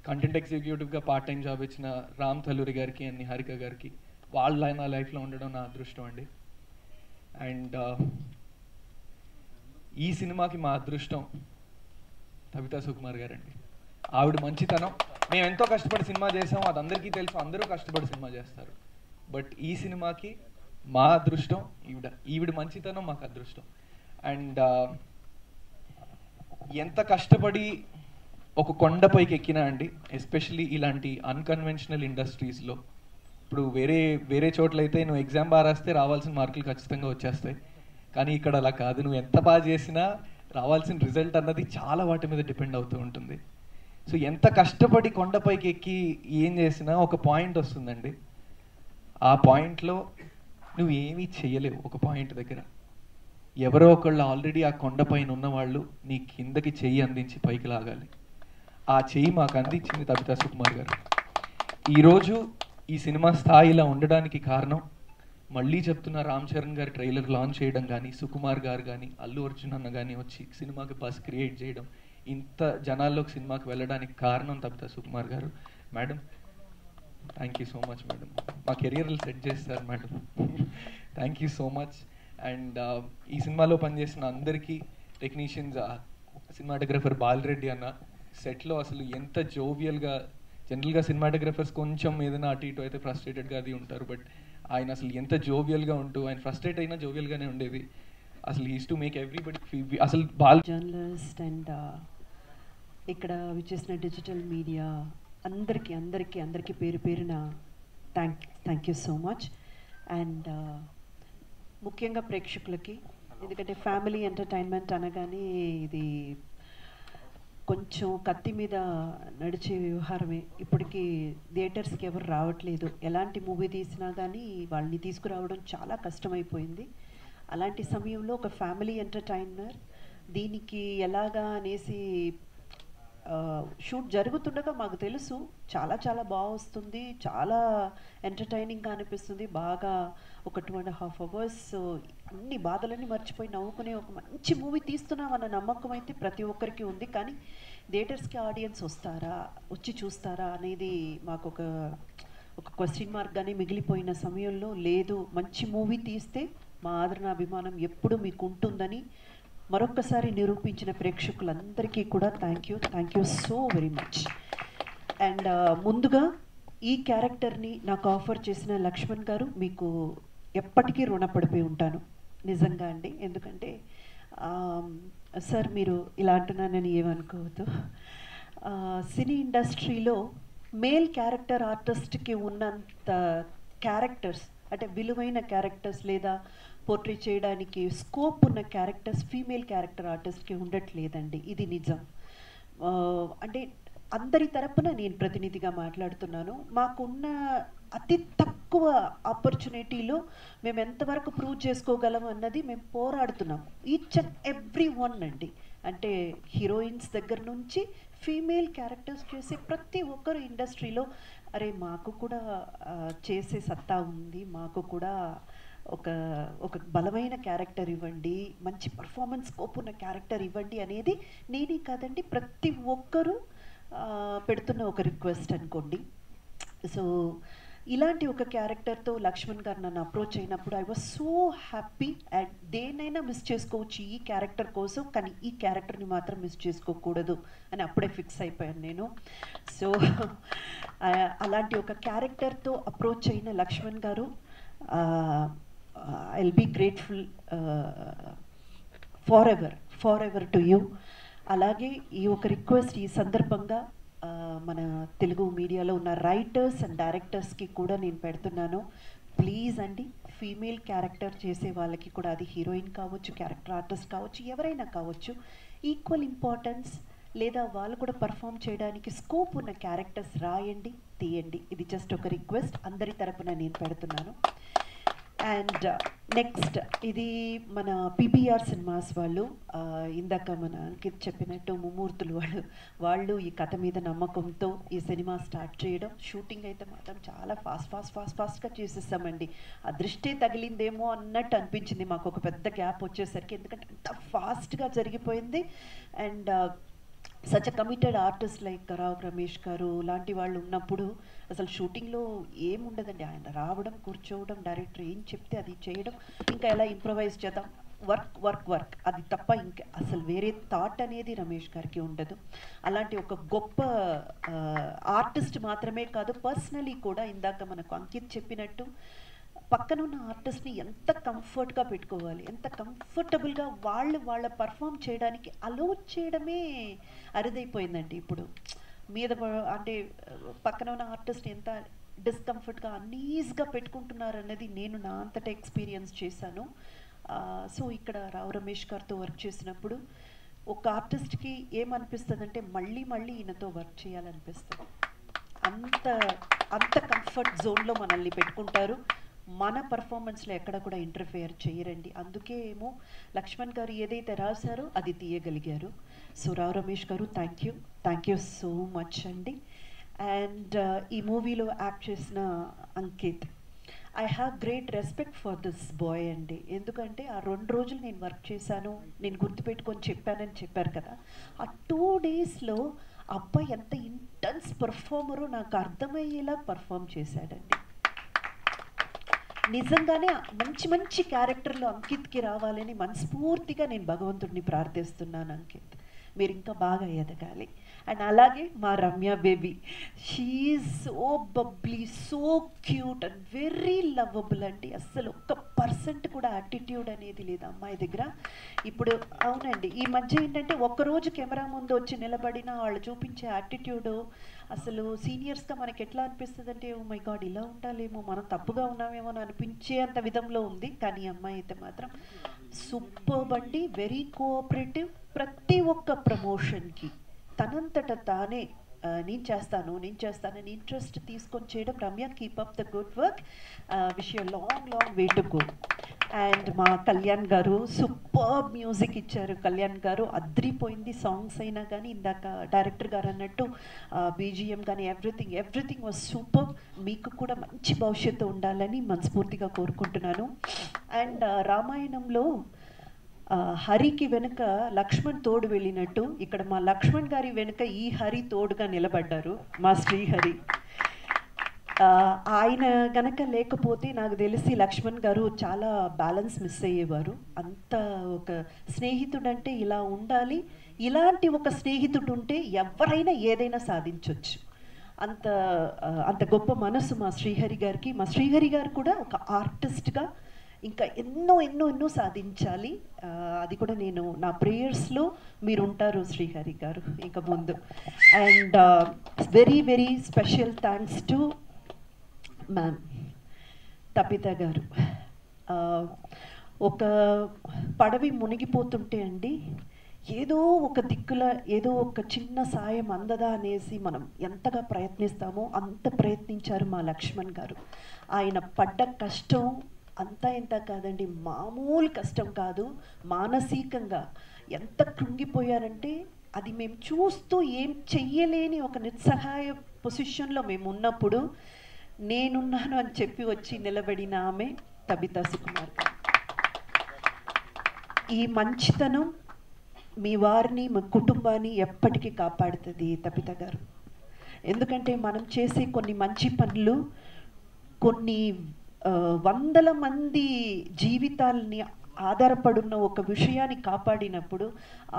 కంటెంట్ ఎగ్జిక్యూటివ్గా పార్ట్ టైం జాబ్ ఇచ్చిన రామ్ తల్లూరి గారికి అండ్ నిహారిక గారికి వాళ్ళ నా లైఫ్లో ఉండడం నా అదృష్టం అండి. అండ్ ఈ సినిమాకి మా అదృష్టం తబితా సుకుమార్ గారండి. ఆవిడ మంచితనం, మేము ఎంతో కష్టపడి సినిమా చేసాము, అది అందరికీ తెలుసు, అందరూ కష్టపడి సినిమా చేస్తారు. బట్ ఈ సినిమాకి మా అదృష్టం ఈవిడ మంచితనం మాకు అదృష్టం. అండ్ ఎంత కష్టపడి ఒక కొండపైకి ఎక్కినా అండి, ఎస్పెషలీ ఇలాంటి అన్కన్వెన్షనల్ ఇండస్ట్రీస్లో, ఇప్పుడు వేరే చోట్లయితే నువ్వు ఎగ్జామ్ బాగా రాస్తే రావాల్సిన మార్కులు ఖచ్చితంగా వచ్చేస్తాయి, కానీ ఇక్కడ అలా కాదు. నువ్వు ఎంత బాగా చేసినా రావాల్సిన రిజల్ట్ అన్నది చాలా వాటి మీద డిపెండ్ అవుతూ ఉంటుంది. సో ఎంత కష్టపడి కొండపైకి ఎక్కి ఏం చేసినా ఒక పాయింట్ వస్తుందండి, ఆ పాయింట్లో నువ్వు ఏమీ చెయ్యలేవు. ఒక పాయింట్ దగ్గర ఎవరో ఒకళ్ళు ఆల్రెడీ ఆ కొండపైన ఉన్నవాళ్ళు నీ కిందకి చెయ్యి అందించి పైకి లాగాలి. ఆ చెయ్యి మాకు అందించింది తబితా సుకుమార్ గారు. ఈరోజు ఈ సినిమా స్థాయిలో ఉండడానికి కారణం, మళ్ళీ చెప్తున్న రామ్ చరణ్ గారి ట్రైలర్ లాంచ్ చేయడం కానీ, సుకుమార్ గారు కానీ, అల్లు అర్జున్ అన్న కానీ వచ్చి సినిమాకి బస్ క్రియేట్ చేయడం, ఇంత జనాల్లోకి సినిమాకి వెళ్ళడానికి కారణం తబితా సుకుమార్ గారు. Madam, thank you so much madam. మా కెరియర్లు సెట్ చేస్తారు madam. Thank you so much. And ఈ సినిమాలో పనిచేసిన అందరికీ, టెక్నీషియన్స్, సినిమాటోగ్రఫర్ బాలరెడ్డి అన్న సెట్లో అసలు ఎంత జోవియల్గా, జనరల్గా సినిమాటోగ్రఫర్స్ కొంచెం ఏదైనా అటు ఇటు అయితే ఫ్రస్ట్రేటెడ్గా అది ఉంటారు, బట్ ఆయన అసలు ఎంత జోవియల్గా ఉంటూ, ఆయన ఫ్రస్ట్రేట్ అయినా జోవియల్గానే ఉండేది. అసలు హీస్ టు మేక్ ఎవ్రీబడి అసలు జర్నలిస్ట్ అండ్ ఇక్కడ విచ్చేసిన డిజిటల్ మీడియా అందరికీ పేరు పేరున thank you so much. And ముఖ్యంగా ప్రేక్షకులకి, ఎందుకంటే ఫ్యామిలీ ఎంటర్టైన్మెంట్ అనగానే ఇది కొంచెం కత్తి మీద నడిచే వ్యవహారమే. ఇప్పటికీ థియేటర్స్కి ఎవరు రావట్లేదు, ఎలాంటి మూవీ తీసినా కానీ వాళ్ళని తీసుకురావడం చాలా కష్టమైపోయింది. అలాంటి సమయంలో ఒక ఫ్యామిలీ ఎంటర్టైనర్ దీనికి ఎలాగా అనేసి షూట్ జరుగుతుండగా మాకు తెలుసు చాలా బాగా వస్తుంది, చాలా ఎంటర్టైనింగ్గా అనిపిస్తుంది. బాగా ఒక 2.5 hours అన్ని బాధలన్నీ మర్చిపోయి నవ్వుకునే ఒక మంచి మూవీ తీస్తున్నామన్న నమ్మకం అయితే ప్రతి ఒక్కరికి ఉంది. కానీ థియేటర్స్కి ఆడియన్స్ వస్తారా, వచ్చి చూస్తారా అనేది మాకు ఒక క్వశ్చన్ మార్క్గానే మిగిలిపోయిన సమయంలో, లేదు మంచి మూవీ తీస్తే మా ఆదరణ అభిమానం ఎప్పుడు మీకు ఉంటుందని మరొక్కసారి నిరూపించిన ప్రేక్షకులందరికీ కూడా thank you so very much. And ముందుగా ఈ క్యారెక్టర్ని నాకు ఆఫర్ చేసిన లక్ష్మణ్ గారు, మీకు ఎప్పటికీ రుణపడిపోయి ఉంటాను నిజంగా అండి. ఎందుకంటే సార్ మీరు ఇలా అంటున్నానని ఏమనుకోవద్దు, సినీ ఇండస్ట్రీలో మేల్ క్యారెక్టర్ ఆర్టిస్ట్కి ఉన్నంత క్యారెక్టర్స్, అంటే విలువైన క్యారెక్టర్స్ లేదా పోర్ట్రే చేయడానికి స్కోప్ ఉన్న క్యారెక్టర్స్ ఫీమేల్ క్యారెక్టర్ ఆర్టిస్ట్కి ఉండట్లేదండి. ఇది నిజం. అంటే అందరి తరపున నేను ప్రతినిధిగా మాట్లాడుతున్నాను. మాకున్న అతి తక్కువ ఆపర్చునిటీలో మేము ఎంతవరకు ప్రూవ్ చేసుకోగలం అన్నది మేము పోరాడుతున్నాం. ఈచ్ అండ్ ఎవ్రీ వన్ అండి, అంటే హీరోయిన్స్ దగ్గర నుంచి ఫీమేల్ క్యారెక్టర్స్ చేసే ప్రతి ఒక్కరు ఇండస్ట్రీలో అరే మాకు కూడా చేసే సత్తా ఉంది, మాకు కూడా ఒక బలమైన క్యారెక్టర్ ఇవ్వండి, మంచి పర్ఫార్మెన్స్ స్కోప్ ఉన్న క్యారెక్టర్ ఇవ్వండి అనేది నేనే కాదండి ప్రతి ఒక్కరూ పెడుతున్న ఒక రిక్వెస్ట్ అనుకోండి. సో ఇలాంటి ఒక క్యారెక్టర్తో లక్ష్మణ్ గారు నన్ను అప్రోచ్ అయినప్పుడు I was so happy. And దేన్నైనా మిస్ చేసుకోవచ్చు ఈ క్యారెక్టర్ కోసం, కానీ ఈ క్యారెక్టర్ని మాత్రం మిస్ చేసుకోకూడదు అని అప్పుడే ఫిక్స్ అయిపోయాను నేను. సో అలాంటి ఒక క్యారెక్టర్తో అప్రోచ్ అయిన లక్ష్మణ్ గారు, I'll be grateful forever to you. అలాగే ఈ ఒక రిక్వెస్ట్ ఈ సందర్భంగా మన తెలుగు మీడియాలో ఉన్న రైటర్స్ అండ్ డైరెక్టర్స్కి కూడా నేను పెడుతున్నాను. ప్లీజ్ అండి, ఫీమేల్ క్యారెక్టర్ చేసే వాళ్ళకి కూడా, అది హీరోయిన్ కావచ్చు, క్యారెక్టర్ ఆర్టిస్ట్ కావచ్చు, ఎవరైనా కావచ్చు, ఈక్వల్ ఇంపార్టెన్స్ లేదా వాళ్ళు కూడా పర్ఫామ్ చేయడానికి స్కోప్ ఉన్న క్యారెక్టర్స్ రాయండి, తీయండి. ఇది జస్ట్ ఒక రిక్వెస్ట్ అందరి తరపున నేను పెడుతున్నాను. అండ్ నెక్స్ట్ ఇది మన పీబీఆర్ సినిమాస్ వాళ్ళు, ఇందాక మన అంకిత్ చెప్పినట్టు ముమ్మూర్తులు వాళ్ళు ఈ కథ మీద నమ్మకంతో ఈ సినిమా స్టార్ట్ చేయడం. షూటింగ్ అయితే మాత్రం చాలా ఫాస్ట్గా చేసేసామండి. ఆ దృష్టి తగిలిందేమో అన్నట్టు అనిపించింది మాకు ఒక పెద్ద గ్యాప్ వచ్చేసరికి, ఎందుకంటే అంత ఫాస్ట్గా జరిగిపోయింది. And such a committed artist like Rao Ramesh garu లాంటి వాళ్ళు ఉన్నప్పుడు అసలు షూటింగ్లో ఏముండదండి. ఆయన రావడం, కూర్చోవడం, డైరెక్టర్ ఏం చెప్తే అది చేయడం, ఇంకా ఎలా ఇంప్రొవైజ్ చేద్దాం, వర్క్ అది తప్ప ఇంకా అసలు వేరే థాట్ అనేది రమేష్ గారికి ఉండదు. అలాంటి ఒక గొప్ప ఆర్టిస్ట్ మాత్రమే కాదు, పర్సనలీ కూడా ఇందాక మనకు అంకిత్ చెప్పినట్టు పక్కన ఉన్న ఆర్టిస్ట్ని ఎంత కంఫర్ట్గా పెట్టుకోవాలి, ఎంత కంఫర్టబుల్గా వాళ్ళ పర్ఫామ్ చేయడానికి అలో చేయడమే అరుదైపోయిందండి. ఇప్పుడు మీద అంటే పక్కన ఉన్న ఆర్టిస్ట్ని ఎంత డిస్కంఫర్ట్గా అన్ఈజ్గా పెట్టుకుంటున్నారు అన్నది నేను నా అంతటా ఎక్స్పీరియన్స్ చేశాను. సో ఇక్కడ రావు రమేష్ గారితో వర్క్ చేసినప్పుడు ఒక ఆర్టిస్ట్కి ఏమనిపిస్తుంది అంటే మళ్ళీ ఈయనతో వర్క్ చేయాలనిపిస్తుంది. అంత కంఫర్ట్ జోన్లో మనల్ని పెట్టుకుంటారు. మన పర్ఫార్మెన్స్లో ఎక్కడ కూడా ఇంటర్ఫియర్ చేయరండి. అందుకే ఏమో లక్ష్మణ్ గారు ఏదైతే రాశారో అది తీయగలిగారు. సో రావు రమేష్ గారు థ్యాంక్ యూ సో మచ్ అండి. అండ్ ఈ మూవీలో యాక్ట్ చేసిన Ankit, I have great respect for this boy అండి. ఎందుకంటే ఆ 2 రోజులు నేను వర్క్ చేశాను, నేను గుర్తుపెట్టుకొని చెప్పానని చెప్పారు కదా, ఆ 2 డేస్లో అబ్బాయి ఎంత ఇంటెన్స్ పర్ఫార్మరో నాకు అర్థమయ్యేలా పర్ఫామ్ చేశాడండి. నిజంగానే మంచి క్యారెక్టర్లు అంకిత్కి రావాలని మనస్ఫూర్తిగా నేను భగవంతుడిని ప్రార్థిస్తున్నాను. అంకిత్ మీరు ఇంకా బాగా ఎదగాలి. అండ్ అలాగే మా Ramya baby, she's so bubbly, so cute and very lovable అండి. అస్సలు 1% కూడా యాటిట్యూడ్ అనేది లేదు అమ్మాయి దగ్గర. ఇప్పుడు అవునండి, ఈ మధ్య ఏంటంటే ఒక్కరోజు కెమెరా ముందు వచ్చి నిలబడిన వాళ్ళు చూపించే యాటిట్యూడు అసలు సీనియర్స్గా మనకి ఎట్లా అనిపిస్తుంది అంటే, ఓ మై గాడ్ ఇలా ఉండాలేమో, మనం తప్పుగా ఉన్నామేమో అని అనిపించే అంత విధంలో ఉంది. కానీ అమ్మాయి అయితే మాత్రం సూపర్బ్ అండి, వెరీ కోఆపరేటివ్. ప్రతి ఒక్క ప్రమోషన్కి తనంతట తానే నేను చేస్తానని ఇంట్రెస్ట్ తీసుకొని చేయడం. Ramya, keep up the good work, wish you long way to go. And మా కళ్యాణ్ గారు సూపర్ మ్యూజిక్ ఇచ్చారు. కళ్యాణ్ గారు అద్రిపోయింది, సాంగ్స్ అయినా కానీ ఇందాక డైరెక్టర్ గారు అన్నట్టు బీజిఎం కానీ ఎవ్రీథింగ్ వాజ్ సూపర్. మీకు కూడా మంచి భవిష్యత్తు ఉండాలని మనస్ఫూర్తిగా కోరుకుంటున్నాను. అండ్ రామాయణంలో హరికి వెనుక లక్ష్మణ్ తోడు వెళ్ళినట్టు ఇక్కడ మా లక్ష్మణ్ గారి వెనుక ఈ హరి తోడుగా నిలబడ్డారు, మా శ్రీహరి. ఆయన గనక లేకపోతే నాకు తెలిసి లక్ష్మణ్ గారు చాలా బ్యాలెన్స్ మిస్ అయ్యేవారు. అంత ఒక స్నేహితుడంటే ఇలా ఉండాలి, ఇలాంటి ఒక స్నేహితుడు ఉంటే ఎవరైనా ఏదైనా సాధించవచ్చు. అంత గొప్ప మనసు మా శ్రీహరి గారికి. మా శ్రీహరి గారు కూడా ఒక ఆర్టిస్ట్గా ఇంకా ఎన్నో సాధించాలి. అది కూడా నేను నా ప్రేయర్స్లో మీరు ఉంటారు శ్రీహరి గారు ఇంకా ముందు. And very special thanks to ma'am Tapitha garu. ఒక పడవి మునిగిపోతుంటే అండి, ఏదో ఒక దిక్కుల ఏదో ఒక చిన్న సాయం అందదా అనేసి మనం ఎంతగా ప్రయత్నిస్తామో అంత ప్రయత్నించారు మా లక్ష్మణ్ గారు. ఆయన పడ్డ కష్టం అంతా ఇంత కాదండి, మామూలు కష్టం కాదు. మానసికంగా ఎంత కృంగిపోయారంటే అది మేము చూస్తూ ఏం చెయ్యలేని ఒక నిస్సహాయ పొజిషన్లో మేము ఉన్నప్పుడు నేనున్నాను అని చెప్పి వచ్చి నిలబడిన ఆమె తబితా సుకుమార్ గారు. ఈ మంచితనం మీ వారిని, మీ కుటుంబాన్ని ఎప్పటికీ కాపాడుతుంది తబితా గారు. ఎందుకంటే మనం చేసే కొన్ని మంచి పనులు కొన్ని వందల మంది జీవితాలని ఆధారపడున్న ఒక విషయాన్ని కాపాడినప్పుడు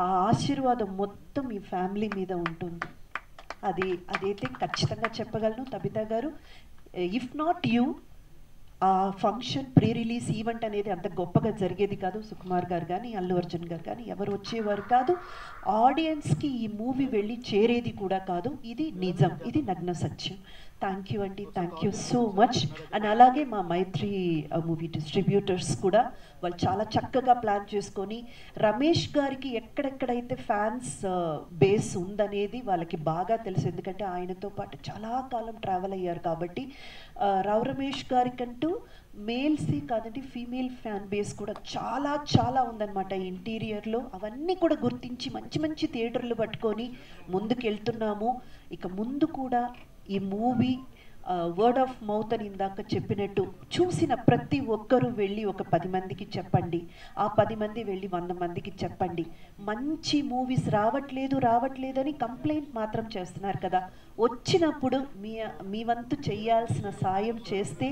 ఆ ఆశీర్వాదం మొత్తం మీ ఫ్యామిలీ మీద ఉంటుంది. అదైతే ఖచ్చితంగా చెప్పగలను తబితా గారు. ఇఫ్ నాట్ యూ, ఆ ఫంక్షన్ ప్రీ రిలీజ్ ఈవెంట్ అనేది అంత గొప్పగా జరిగేది కాదు. సుకుమార్ గారు కానీ అల్లు అర్జున్ గారు కానీ ఎవరు వచ్చేవారు కాదు. ఆడియన్స్కి ఈ మూవీ వెళ్ళి చేరేది కూడా కాదు. ఇది నిజం, ఇది నగ్న సత్యం. థ్యాంక్ యూ అండి, thank you so much. And అలాగే మా మైత్రి మూవీ డిస్ట్రిబ్యూటర్స్ కూడా వాళ్ళు చాలా చక్కగా ప్లాన్ చేసుకొని రమేష్ గారికి ఎక్కడెక్కడైతే ఫ్యాన్స్ బేస్ ఉందనేది వాళ్ళకి బాగా తెలుసు, ఎందుకంటే ఆయనతో పాటు చాలా కాలం ట్రావెల్ అయ్యారు కాబట్టి. రావు రమేష్ గారికంటూ మేల్సీ కాదండి ఫీమేల్ ఫ్యాన్ బేస్ కూడా చాలా చాలా ఉందన్నమాట ఇంటీరియర్లో. అవన్నీ కూడా గుర్తించి మంచి మంచి థియేటర్లు పట్టుకొని ముందుకు వెళ్తున్నాము. ఇక ముందు కూడా ఈ మూవీ వర్డ్ ఆఫ్ మౌత్ అని ఇందాక చెప్పినట్టు చూసిన ప్రతి ఒక్కరూ వెళ్ళి ఒక 10 మందికి చెప్పండి, ఆ 10 మంది వెళ్ళి 100 మందికి చెప్పండి. మంచి మూవీస్ రావట్లేదని కంప్లైంట్ మాత్రం చేస్తున్నారు కదా, వచ్చినప్పుడు మీ వంతు చేయాల్సిన సాయం చేస్తే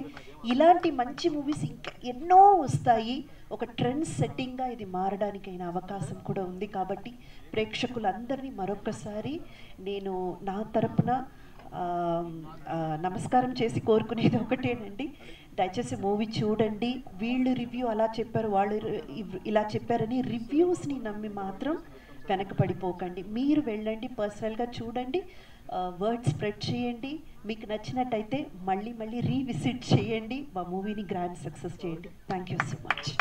ఇలాంటి మంచి మూవీస్ ఇంకా ఎన్నో వస్తాయి. ఒక ట్రెండ్ సెట్టింగ్గా ఇది మారడానికైన అవకాశం కూడా ఉంది. కాబట్టి ప్రేక్షకులందరినీ మరొకసారి నేను నా తరపున నమస్కారం చేసి కోరుకునేది ఒకటేనండి, దయచేసి మూవీ చూడండి. వీళ్ళు రివ్యూ అలా చెప్పారు, వాళ్ళు ఇలా చెప్పారని రివ్యూస్ని నమ్మి మాత్రం వెనకపడిపోకండి. మీరు వెళ్ళండి, పర్సనల్గా చూడండి, వర్డ్ స్ప్రెడ్ చేయండి. మీకు నచ్చినట్టయితే మళ్ళీ రీవిజిట్ చేయండి, మా మూవీని గ్రాండ్ సక్సెస్ చేయండి. Thank you so much.